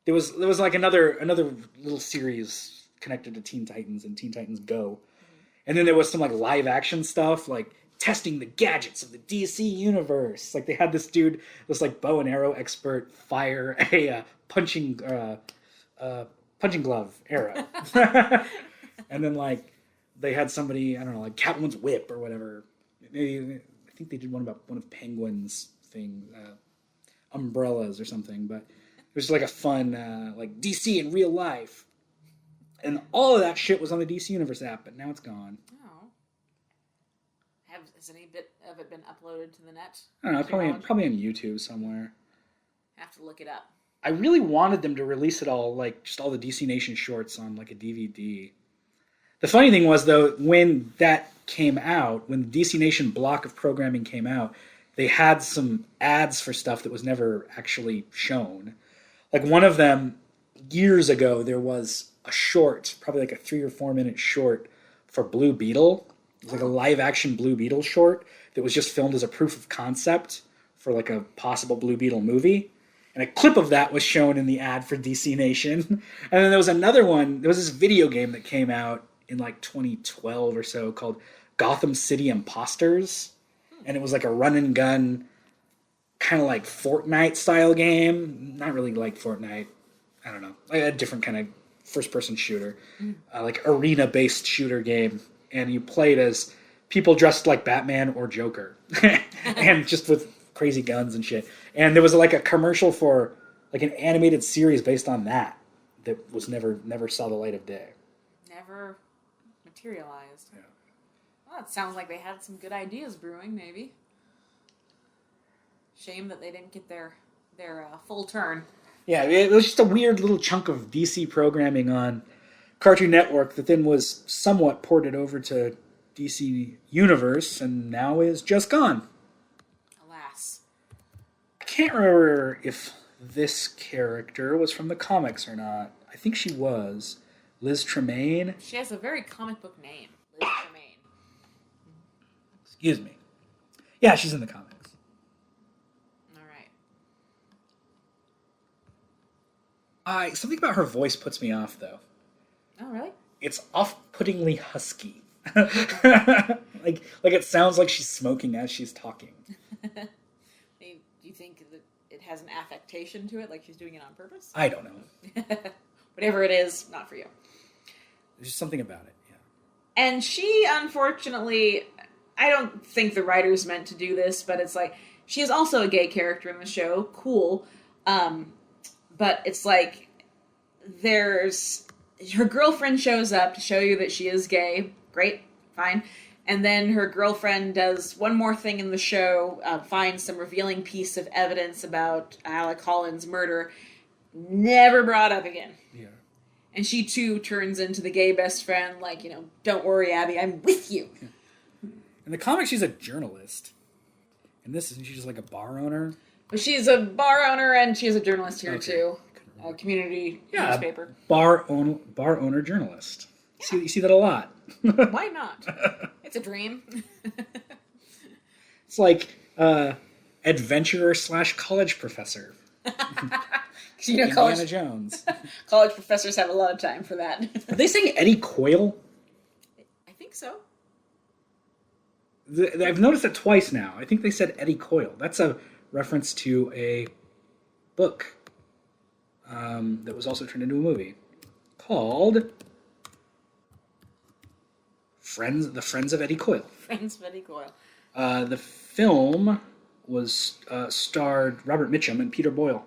There was like another little series connected to Teen Titans and Teen Titans Go. And then there was some like live action stuff like testing the gadgets of the DC universe. Like they had this dude, this like bow and arrow expert, fire a punching glove arrow. And then like they had somebody, I don't know, like Catwoman's whip or whatever. Maybe I think they did one about one of Penguin's thing, umbrellas or something. But it was like a fun like DC in real life. And all of that shit was on the DC Universe app, but now it's gone. Oh. Has any bit of it been uploaded to the net? I don't know, probably on YouTube somewhere. Have to look it up. I really wanted them to release it all, like just all the DC Nation shorts on like a DVD. The funny thing was though, when that came out, when the DC Nation block of programming came out, they had some ads for stuff that was never actually shown. Like one of them, years ago, there was a short, probably like a 3 or 4 minute short for Blue Beetle. It was like a live action Blue Beetle short that was just filmed as a proof of concept for like a possible Blue Beetle movie. And a clip of that was shown in the ad for DC Nation. And then there was another one, there was this video game that came out in like 2012 or so called Gotham City Imposters. And it was like a run and gun, kind of like Fortnite style game. Not really like Fortnite. I don't know. Like a different kind of first person shooter. Like arena based shooter game. And you played as people dressed like Batman or Joker. And just with crazy guns and shit. And there was like a commercial for like an animated series based on that was never saw the light of day. Never materialized. Yeah. Well, it sounds like they had some good ideas brewing, maybe. Shame that they didn't get their full turn. Yeah, it was just a weird little chunk of DC programming on Cartoon Network that then was somewhat ported over to DC Universe and now is just gone. Alas. I can't remember if this character was from the comics or not. I think she was. Liz Tremaine. She has a very comic book name. Liz Tremaine. Excuse me. Yeah, she's in the comics. Something about her voice puts me off, though. Oh, really? It's off-puttingly husky. like it sounds like she's smoking as she's talking. Do you think that it has an affectation to it, like she's doing it on purpose? I don't know. Whatever it is, not for you. There's just something about it, yeah. And she, unfortunately, I don't think the writers meant to do this, but it's like, she is also a gay character in the show. Cool. But it's like, her girlfriend shows up to show you that she is gay. Great. Fine. And then her girlfriend does one more thing in the show, finds some revealing piece of evidence about Alec Holland's murder. Never brought up again. Yeah. And she, too, turns into the gay best friend, like, don't worry, Abby, I'm with you. Yeah. In the comics, she's a journalist. In this, isn't she just like a bar owner? But she's a bar owner, and she's a journalist here, too. A community newspaper. Bar owner journalist. Yeah. You see that a lot. Why not? It's a dream. It's like adventurer / college professor. Indiana Jones. College professors have a lot of time for that. Are they saying Eddie Coyle? I think so. I've noticed it twice now. I think they said Eddie Coyle. That's a reference to a book that was also turned into a movie called The Friends of Eddie Coyle. Friends of Eddie Coyle. The film was starred Robert Mitchum and Peter Boyle.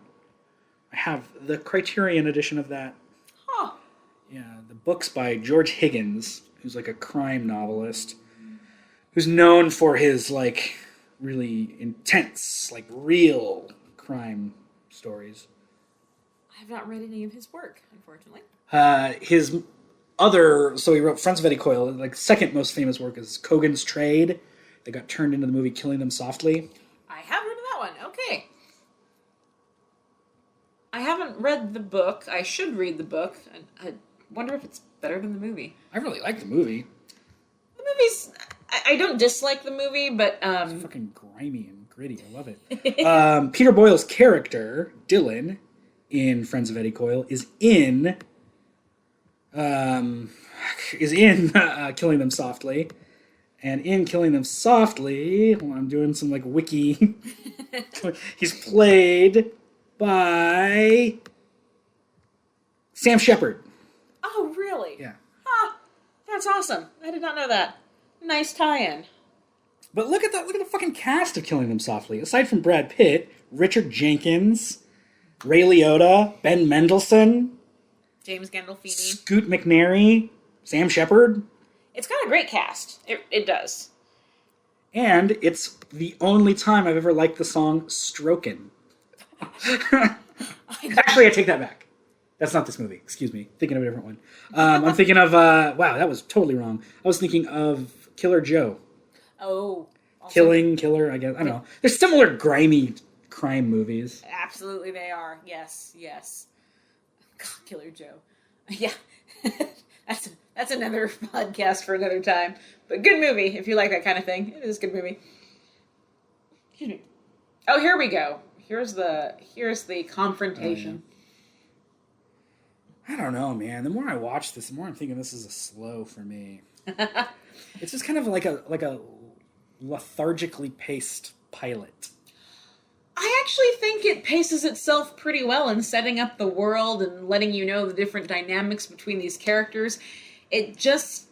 I have the Criterion edition of that. Huh. Yeah, the book's by George Higgins, who's like a crime novelist, who's known for his like really intense, like real crime stories. I have not read any of his work, unfortunately. So he wrote Friends of Eddie Coyle. Like second most famous work is Kogan's Trade. They got turned into the movie Killing Them Softly. I have heard of that one. Okay. I haven't read the book. I should read the book. I wonder if it's better than the movie. I really like the movie. The movie's... I don't dislike the movie, but... It's fucking grimy and gritty. I love it. Peter Boyle's character, Dylan, in Friends of Eddie Coyle, is in Killing Them Softly. And in Killing Them Softly, I'm doing some like wiki. He's played by Sam Shepard. Oh, really? Yeah. Ah, that's awesome. I did not know that. Nice tie-in. But look at the fucking cast of Killing Them Softly. Aside from Brad Pitt, Richard Jenkins, Ray Liotta, Ben Mendelsohn, James Gandolfini, Scoot McNairy, Sam Shepard. It's got a great cast. It does. And it's the only time I've ever liked the song Strokin'. Actually, I take that back. That's not this movie. Excuse me. Thinking of a different one. I'm thinking of... wow, that was totally wrong. I was thinking of Killer Joe. Oh. Killer, I guess. I don't know. They're similar grimy crime movies. Absolutely they are. Yes. God, Killer Joe. Yeah. That's another podcast for another time. But good movie, if you like that kind of thing. It is a good movie. Excuse me. Oh, here we go. Here's the confrontation. I don't know, man. The more I watch this, the more I'm thinking this is a slow for me. It's just kind of like a lethargically paced pilot. I actually think it paces itself pretty well in setting up the world and letting you know the different dynamics between these characters. It just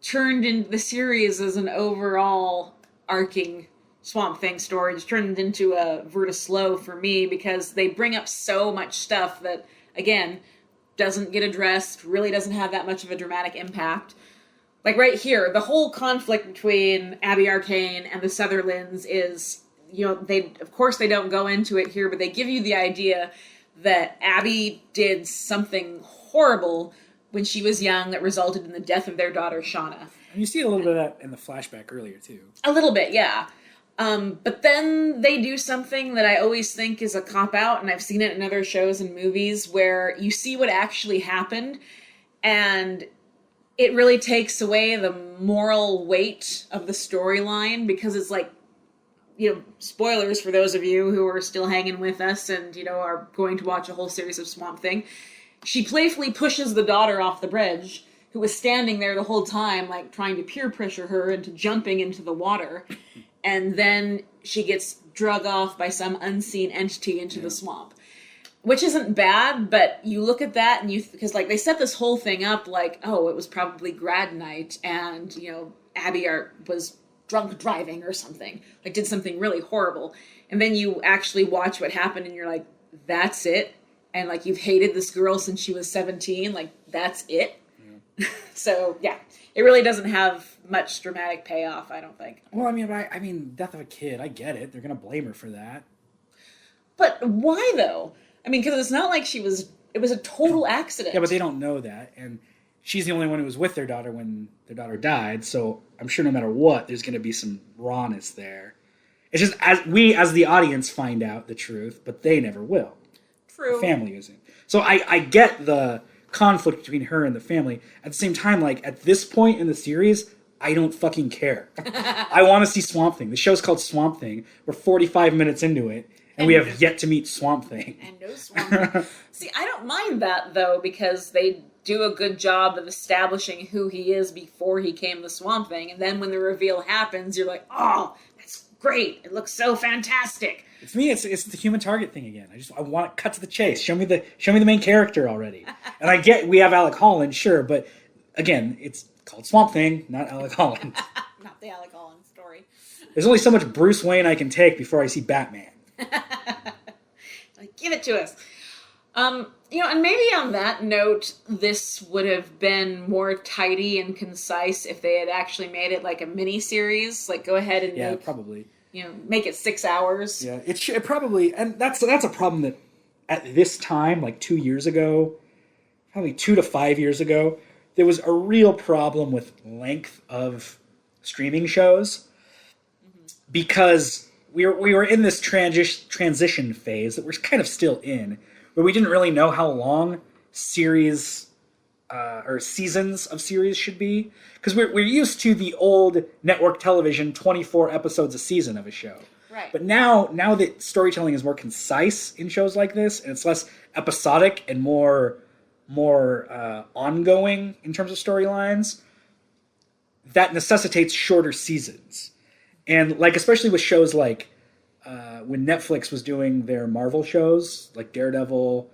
turned into the series as an overall arcing Swamp Thing story. It's turned into a Verta slow for me because they bring up so much stuff that, again, doesn't get addressed, really doesn't have that much of a dramatic impact. Like right here, the whole conflict between Abby Arcane and the Sutherlands is, of course they don't go into it here, but they give you the idea that Abby did something horrible when she was young that resulted in the death of their daughter, Shauna. And you see a little bit of that in the flashback earlier, too. A little bit, yeah. But then they do something that I always think is a cop-out, and I've seen it in other shows and movies, where you see what actually happened, and it really takes away the moral weight of the storyline, because it's like, spoilers for those of you who are still hanging with us and, are going to watch a whole series of Swamp Thing. She playfully pushes the daughter off the bridge, who was standing there the whole time, like, trying to peer pressure her into jumping into the water. And then she gets drug off by some unseen entity into the swamp. which isn't bad, but you look at that and because like they set this whole thing up like, oh, it was probably grad night and, Abby was drunk driving or something, like did something really horrible. And then you actually watch what happened and you're like, that's it. And like, you've hated this girl since she was 17. Like, that's it. Yeah. So yeah, it really doesn't have much dramatic payoff, I don't think. Well, I mean, death of a kid, I get it. They're going to blame her for that. But why though? I mean, because it's not like it was a total accident. Yeah, but they don't know that. And she's the only one who was with their daughter when their daughter died. So I'm sure no matter what, there's going to be some rawness there. It's just as the audience find out the truth, but they never will. True. The family isn't. So I get the conflict between her and the family. At the same time, like at this point in the series, I don't fucking care. I want to see Swamp Thing. The show's called Swamp Thing. We're 45 minutes into it, and we have yet to meet Swamp Thing. And no Swamp Thing. See, I don't mind that, though, because they do a good job of establishing who he is before he came the Swamp Thing. And then when the reveal happens, you're like, oh, that's great. It looks so fantastic. It's me. It's the human target thing again. I want to cut to the chase. Show me the main character already. And I get we have Alec Holland, sure, but again, it's called Swamp Thing, not Alec Holland. Not the Alec Holland story. There's only so much Bruce Wayne I can take before I see Batman. Like, give it to us. And maybe on that note, this would have been more tidy and concise if they had actually made it like a mini series. Like, go ahead and probably. Make it 6 hours. Yeah, it probably, and that's a problem that at this time, like 2 years ago, probably 2 to 5 years ago, there was a real problem with length of streaming shows because we were in this transition phase that we're kind of still in, where we didn't really know how long series or seasons of series should be. Because we're used to the old network television 24 episodes a season of a show. Right. But now that storytelling is more concise in shows like this, and it's less episodic and more ongoing in terms of storylines, that necessitates shorter seasons. And like especially with shows like when Netflix was doing their Marvel shows, like Daredevil,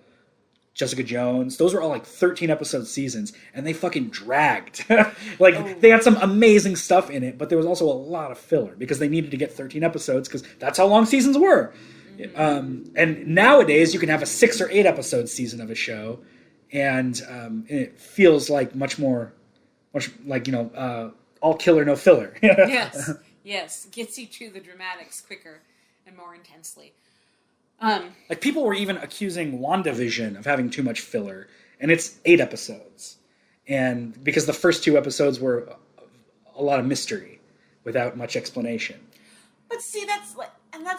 Jessica Jones, those were all like 13 episode seasons, and they fucking dragged. They had some amazing stuff in it, but there was also a lot of filler because they needed to get 13 episodes because that's how long seasons were. Mm-hmm. And nowadays you can have a 6 or 8 episode season of a show, and it feels like much like all killer no filler. Yes, gets you to the dramatics quicker and more intensely. Like people were even accusing WandaVision of having too much filler, and it's 8 episodes, and because the first 2 episodes were a lot of mystery without much explanation. But see, that's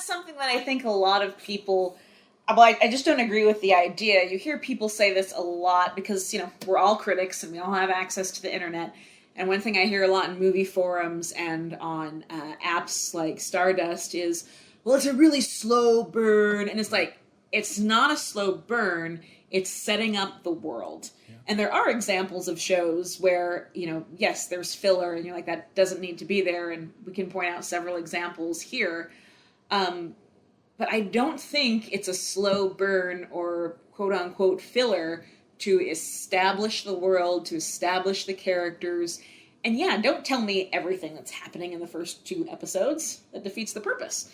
something that I think a lot of people, I just don't agree with the idea. You hear people say this a lot because we're all critics and we all have access to the internet. And one thing I hear a lot in movie forums and on apps like Stardust is, well, it's a really slow burn. And it's like, it's not a slow burn. It's setting up the world. Yeah. And there are examples of shows where, yes, there's filler and you're like, that doesn't need to be there. And we can point out several examples here. But I don't think it's a slow burn or quote unquote filler to establish the world, to establish the characters. And yeah, don't tell me everything that's happening in the first 2 episodes. That defeats the purpose.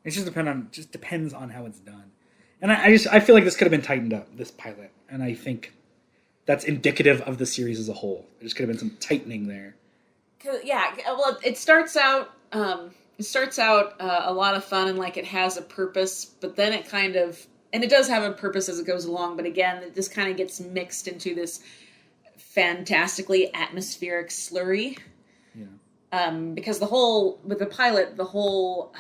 It just depends on how it's done. And I feel like this could have been tightened up, this pilot. And I think that's indicative of the series as a whole. There just could have been some tightening there. Yeah, well, it starts out a lot of fun and like it has a purpose, but then it kind of, and it does have a purpose as it goes along, but again, it just kind of gets mixed into this fantastically atmospheric slurry. Yeah. Because with the pilot, the whole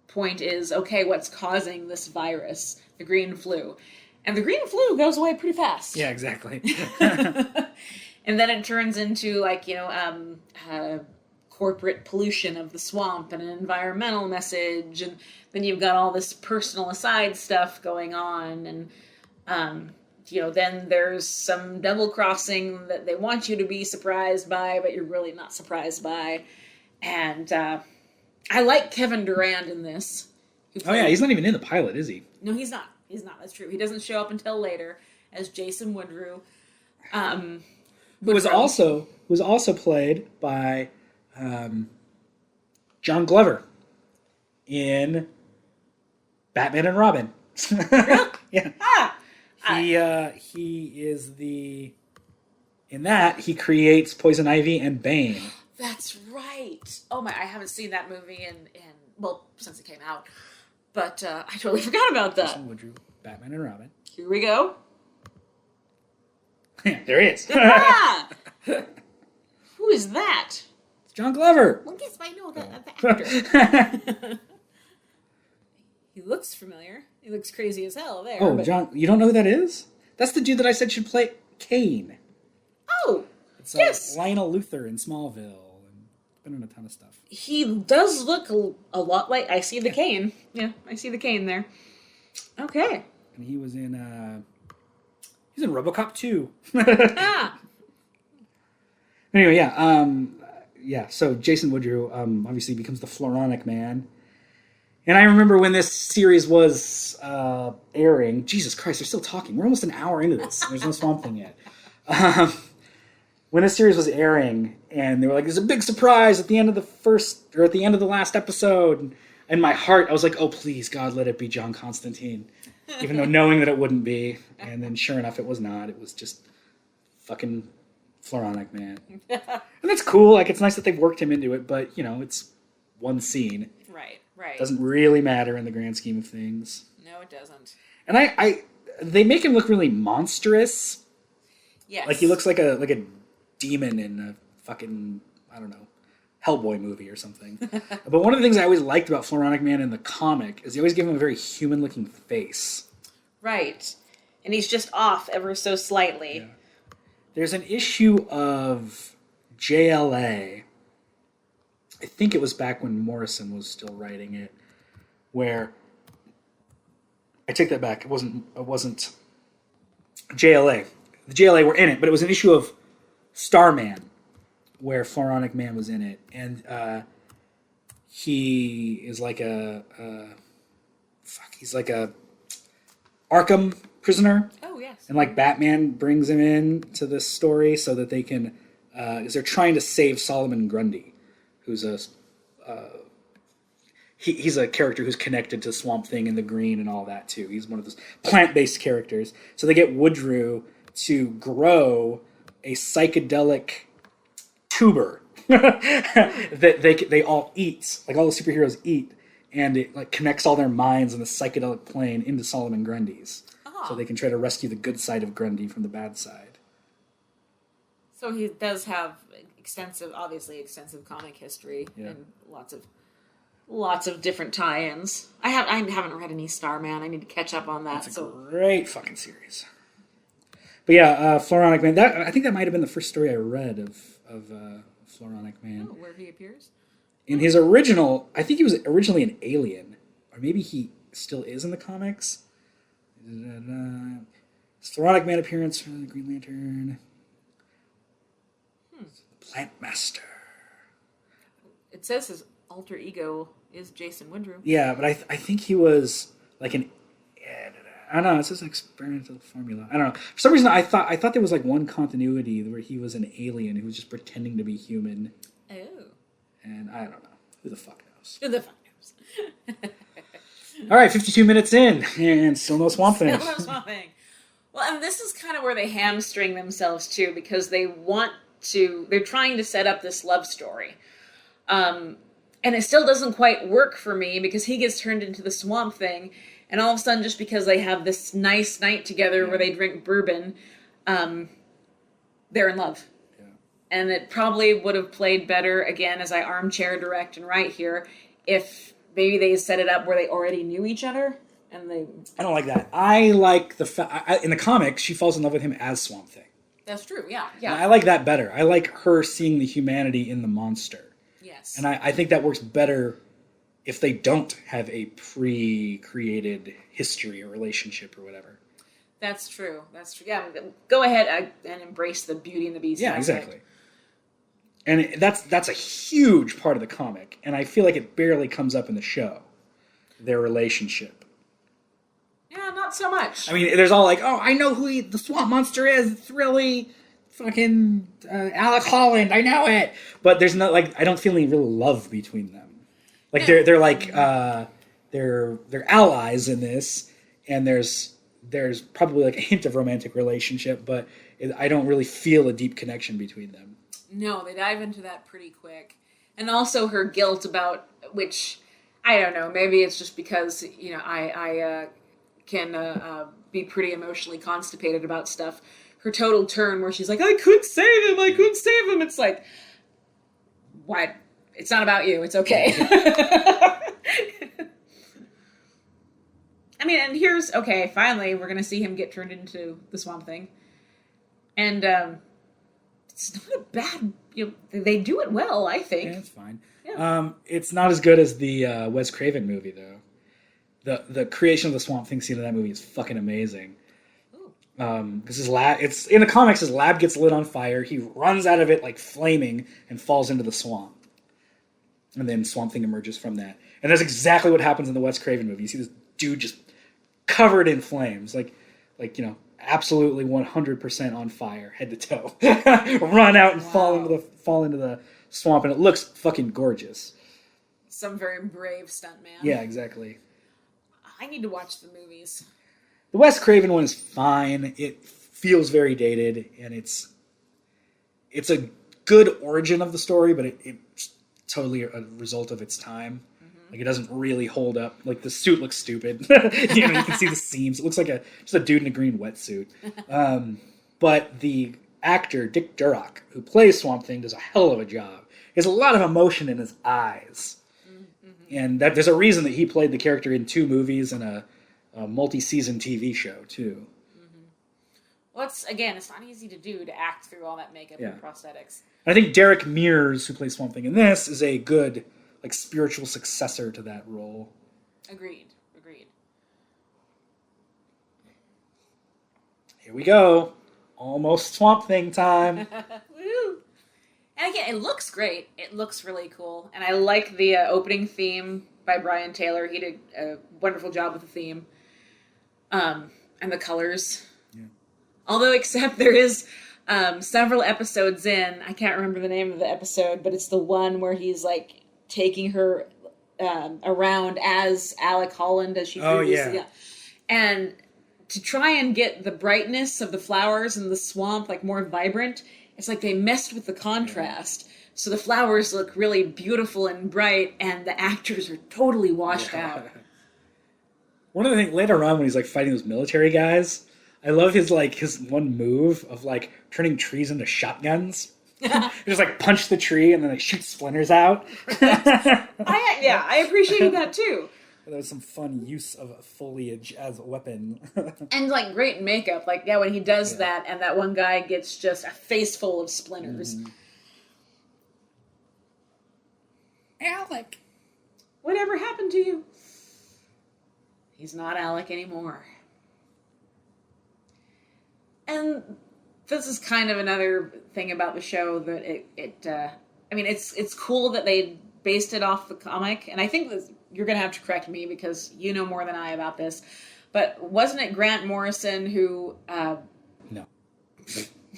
point is, okay, what's causing this virus, the green flu? And the green flu goes away pretty fast. Yeah, exactly. And then it turns into corporate pollution of the swamp and an environmental message, and then you've got all this personal aside stuff going on, and then there's some double crossing that they want you to be surprised by, but you're really not surprised by. And I like Kevin Durand in this. Oh yeah, he's not even in the pilot, is he? No, he's not. He's not. That's true. He doesn't show up until later as Jason Woodrue. Who was also played by John Glover in Batman and Robin. Yeah. He is the... In that, he creates Poison Ivy and Bane. That's right. Oh my, I haven't seen that movie well, since it came out. But I totally forgot about that. Jason Woodrue, Batman and Robin. Here we go. There he is. Who is that? It's John Glover. Well, guess I know the actor. He looks familiar. He looks crazy as hell there. Oh, John, you don't know who that is? That's the dude that I said should play Kane. Oh, it's yes. Lionel Luthor in Smallville. And been in a ton of stuff. He does look a lot like... I see the Kane. Yeah, I see the Kane there. Okay. And he was in... He's in RoboCop 2. Anyway, yeah. So Jason Woodrue obviously becomes the Floronic Man. And I remember when this series was airing. Jesus Christ, they're still talking. We're almost an hour into this. There's no Swamp Thing yet. When this series was airing, and they were like, "There's a big surprise at the end of the last episode." And in my heart, I was like, "Oh, please, God, let it be John Constantine," even though knowing that it wouldn't be. And then, sure enough, it was not. It was just fucking Floronic Man, and that's cool. Like, it's nice that they've worked him into it, but it's one scene. Right. Doesn't really matter in the grand scheme of things. No, it doesn't. And they make him look really monstrous. Yes. Like he looks like a demon in a fucking, I don't know, Hellboy movie or something. But one of the things I always liked about Floronic Man in the comic is they always give him a very human-looking face. Right. And he's just off ever so slightly. Yeah. There's an issue of JLA, I think it was back when Morrison was still writing it, where... I take that back. It wasn't JLA. The JLA were in it, but it was an issue of Starman where Floronic Man was in it, and he is like he's like a Arkham prisoner. Oh yes. And like Batman brings him in to this story so that they can, because they're trying to save Solomon Grundy, who's he's a character who's connected to Swamp Thing and the Green and all that too. He's one of those plant-based characters. So they get Woodrue to grow a psychedelic tuber that they all eat, like all the superheroes eat, and it like connects all their minds in the psychedelic plane into Solomon Grundy's, so they can try to rescue the good side of Grundy from the bad side. So he does have extensive comic history and lots of different tie-ins. I haven't read any Starman. I need to catch up on that. It's a great fucking series. But yeah, Floronic Man. I think that might have been the first story I read of Floronic Man. Oh, where he appears? In his original, I think he was originally an alien, or maybe he still is in the comics. Floronic Man appearance from the Green Lantern. Plant Master. It says his alter ego is Jason Woodrue. Yeah, but I think he was like an... I don't know, it's just an experimental formula. I don't know. For some reason, I thought there was like one continuity where he was an alien who was just pretending to be human. Oh. And I don't know. Who the fuck knows? Who the fuck knows? All right, 52 minutes in, and still no Swamp Thing. Still no Swamp Thing. Well, and this is kind of where they hamstring themselves too, because they're trying to set up this love story. And it still doesn't quite work for me because he gets turned into the Swamp Thing, and all of a sudden, just because they have this nice night together where they drink bourbon, they're in love. Yeah. And it probably would have played better, again, as I armchair direct and write here, if maybe they set it up where they already knew each other. And I don't like that. I like in the comics, she falls in love with him as Swamp Thing. That's true, yeah. I like that better. I like her seeing the humanity in the monster. Yes. And I think that works better if they don't have a pre-created history or relationship or whatever. That's true. Yeah, go ahead and embrace the Beauty and the Beast. Yeah, exactly. And that's a huge part of the comic, and I feel like it barely comes up in the show, their relationship. Yeah, not so much. I mean, there's all like, oh, I know who the swamp monster is. It's really fucking Alec Holland. I know it. But there's no like, I don't feel any real love between them. Like they're like they're allies in this, and there's probably like a hint of romantic relationship, but I don't really feel a deep connection between them. No, they dive into that pretty quick. And also her guilt about, which, I don't know, maybe it's just because, you know, I can be pretty emotionally constipated about stuff. Her total turn where she's like, I could save him, I could save him. It's like, what? It's not about you, it's okay. I mean, and here's, okay, finally, we're going to see him get turned into the Swamp Thing. And it's not a bad, you know, they do it well, I think. Yeah, it's fine. Yeah. It's not as good as the Wes Craven movie, though. The creation of the Swamp Thing scene in that movie is fucking amazing. Because his lab, it's in the comics, his lab gets lit on fire. He runs out of it like flaming and falls into the swamp. And then Swamp Thing emerges from that. And that's exactly what happens in the Wes Craven movie. You see this dude just covered in flames, like you know, absolutely 100% on fire, head to toe. Run out and fall into the swamp, and it looks fucking gorgeous. Some very brave stuntman. Yeah, exactly. I need to watch the movies. The Wes Craven one is fine. It feels very dated, and it's a good origin of the story, but it's totally a result of its time. Mm-hmm. Like, it doesn't really hold up. Like, the suit looks stupid. You know, you can see the seams. It looks like just a dude in a green wetsuit. But the actor, Dick Durock, who plays Swamp Thing, does a hell of a job. He has a lot of emotion in his eyes. Mm-hmm. And there's a reason that he played the character in 2 movies and a multi-season TV show, too. Mm-hmm. Well, it's not easy to do, to act through all that makeup and prosthetics. I think Derek Mears, who plays Swamp Thing in this, is a good, like, spiritual successor to that role. Agreed. Here we go. Almost Swamp Thing time. Woo! And again, it looks great. It looks really cool. And I like the opening theme by Brian Taylor. He did a wonderful job with the theme. And the colors. Yeah. Although, except there is several episodes in, I can't remember the name of the episode, but it's the one where he's like taking her around as Alec Holland, as she previously. Yeah. And to try and get the brightness of the flowers in the swamp like more vibrant, it's like they messed with the contrast. Yeah. So the flowers look really beautiful and bright, and the actors are totally washed out. One of the things later on when he's like fighting those military guys, I love his one move of like turning trees into shotguns. He just like punch the tree and then like shoot splinters out. I appreciated that too. That was some fun use of foliage as a weapon. And like great makeup, like when he does that, and that one guy gets just a face full of splinters. Mm-hmm. Alec, whatever happened to you? He's not Alec anymore. And this is kind of another thing about the show that it's cool that they based it off the comic, and I think that you're going to have to correct me because you know more than I about this, but wasn't it Grant Morrison who... No.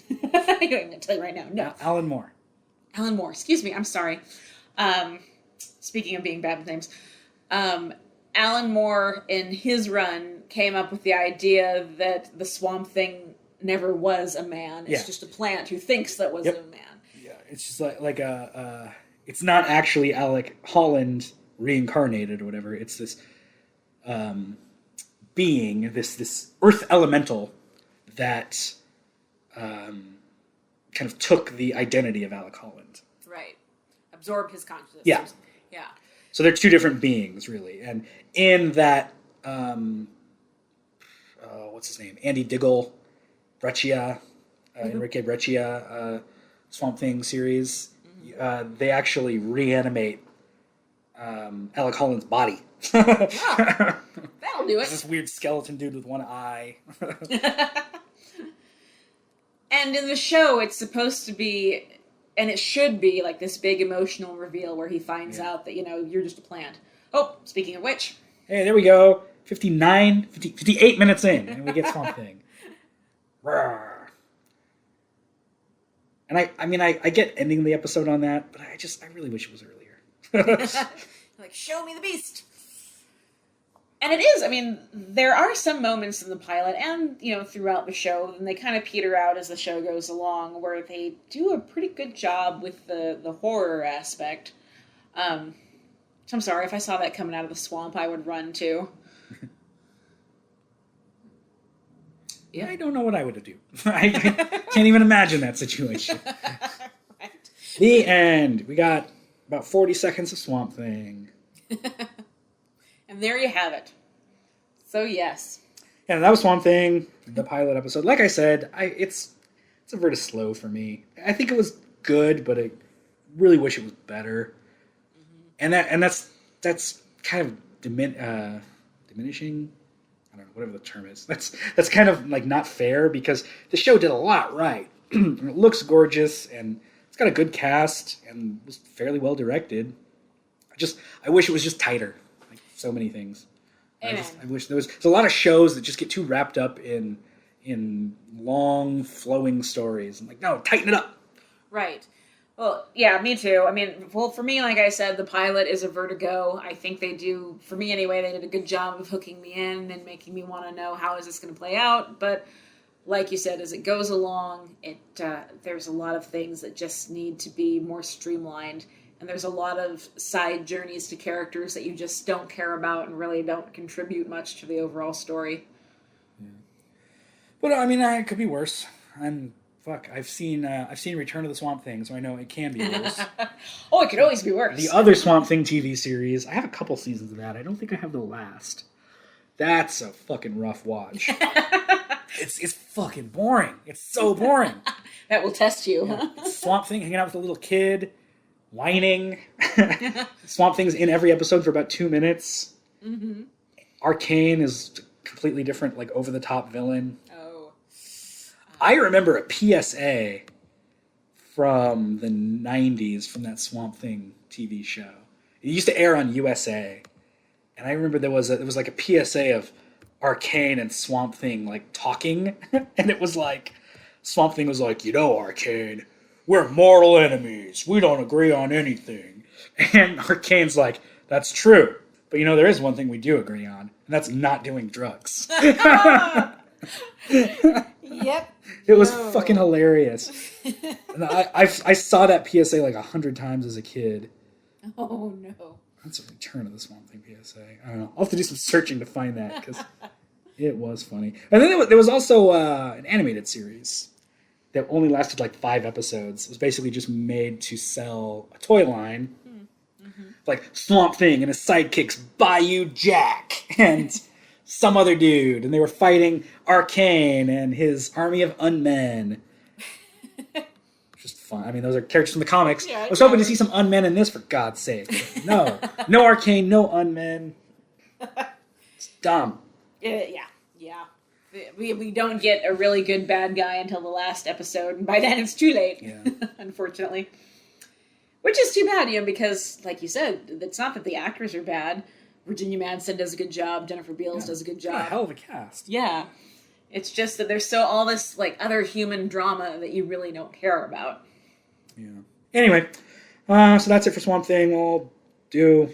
I'm going to tell you right now. No. Alan Moore. Alan Moore. Excuse me. I'm sorry. Speaking of being bad with names, Alan Moore, in his run, came up with the idea that the Swamp Thing never was a man. It's just a plant who thinks that was a man. Yeah, it's just like it's not actually Alec Holland reincarnated or whatever. It's this being, this earth elemental that kind of took the identity of Alec Holland. Right. Absorbed his consciousness. Yeah. Yeah. So they're 2 different beings, really. And in that, what's his name? Andy Diggle, Breccia, Enrique Breccia, Swamp Thing series, they actually reanimate Alec Holland's body. Oh, that'll do it. It's this weird skeleton dude with one eye. And in the show, it's supposed to be, and it should be, like this big emotional reveal where he finds out that, you're just a plant. Oh, speaking of which. Hey, there we go. 58 minutes in, and we get Swamp Thing. And I get ending the episode on that, but I really wish it was earlier. Like, show me the beast. And it is, I mean, there are some moments in the pilot and, throughout the show, and they kind of peter out as the show goes along, where they do a pretty good job with the horror aspect. So I'm sorry, if I saw that coming out of the swamp, I would run too. Yeah. I don't know what I would do. I can't even imagine that situation. Right. The end. We got about 40 seconds of Swamp Thing. And there you have it. So yes. Yeah, that was Swamp Thing, the pilot episode. Like I said, it's a very slow for me. I think it was good, but I really wish it was better. Mm-hmm. And that's kind of diminishing. I don't know, whatever the term is. That's kind of like not fair, because the show did a lot right. It looks gorgeous, and it's got a good cast, and was fairly well directed. I wish it was just tighter, like so many things. I wish there's a lot of shows that just get too wrapped up in long flowing stories. I'm like, no, tighten it up. Right. Well, yeah, me too. I mean, for me, like I said, the pilot is a Vertigo. I think they do, for me anyway, they did a good job of hooking me in and making me want to know how is this going to play out. But like you said, as it goes along, there's a lot of things that just need to be more streamlined. And there's a lot of side journeys to characters that you just don't care about and really don't contribute much to the overall story. Yeah. But I mean, it could be worse. And fuck, I've seen Return of the Swamp Thing, so I know it can be worse. Oh, it could always be worse. The other Swamp Thing TV series, I have a couple seasons of that. I don't think I have the last. That's a fucking rough watch. It's fucking boring. It's so boring. That will test you. Yeah. It's Swamp Thing hanging out with a little kid, whining. Swamp Thing's in every episode for about 2 minutes. Mm-hmm. Arcane is a completely different, like, over-the-top villain. Oh. I remember a PSA from the 90s from that Swamp Thing TV show. It used to air on USA. And I remember there was like a PSA of Arcane and Swamp Thing, like, talking. And it was like, Swamp Thing was like, Arcane, we're mortal enemies. We don't agree on anything. And Arcane's like, that's true. But there is one thing we do agree on, and that's not doing drugs. Yep. It was fucking hilarious. And I saw that PSA like 100 times as a kid. Oh, no. That's a Return of the Swamp Thing PSA. I don't know. I'll have to do some searching to find that, because it was funny. And then there was also an animated series that only lasted like 5 episodes. It was basically just made to sell a toy line. Mm-hmm. Like Swamp Thing and his sidekicks Bayou Jack and some other dude. And they were fighting Arcane and his army of unmen. Just fun. I mean, those are characters from the comics. Yeah, I was hoping to see some unmen in this, for God's sake. No. No Arcane, no unmen. It's dumb. Yeah. We don't get a really good bad guy until the last episode, and by then it's too late, unfortunately. Which is too bad, because, like you said, it's not that the actors are bad. Virginia Madsen does a good job. Jennifer Beals does a good job. Yeah, hell of a cast. Yeah. It's just that there's all this, like, other human drama that you really don't care about. Yeah. Anyway, so that's it for Swamp Thing. We'll do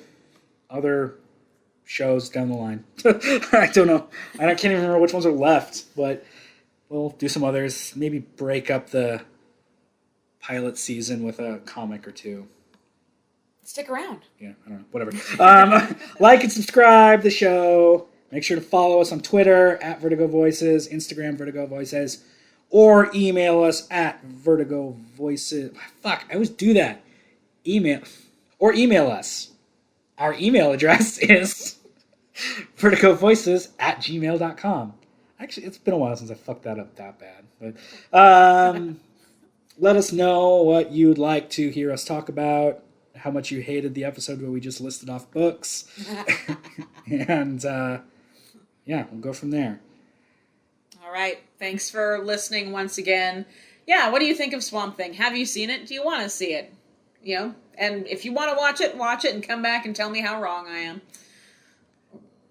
other shows down the line. I don't know. I can't even remember which ones are left, but we'll do some others. Maybe break up the pilot season with a comic or two. Stick around. Yeah, I don't know. Whatever. Like and subscribe the show. Make sure to follow us on Twitter at Vertigo Voices, Instagram Vertigo Voices, or email us at Vertigo Voices. Fuck, I always do that. Email us. Our email address is vertigovoices@gmail.com. Actually, it's been a while since I fucked that up that bad. But let us know what you'd like to hear us talk about, how much you hated the episode where we just listed off books. And, we'll go from there. All right. Thanks for listening once again. Yeah, what do you think of Swamp Thing? Have you seen it? Do you want to see it? And if you want to watch it and come back and tell me how wrong I am.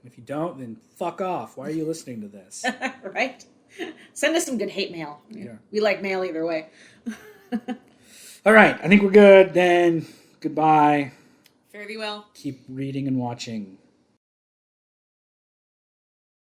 If you don't, then fuck off. Why are you listening to this? Right? Send us some good hate mail. Yeah. We like mail either way. All right. I think we're good then. Goodbye. Fare thee well. Keep reading and watching.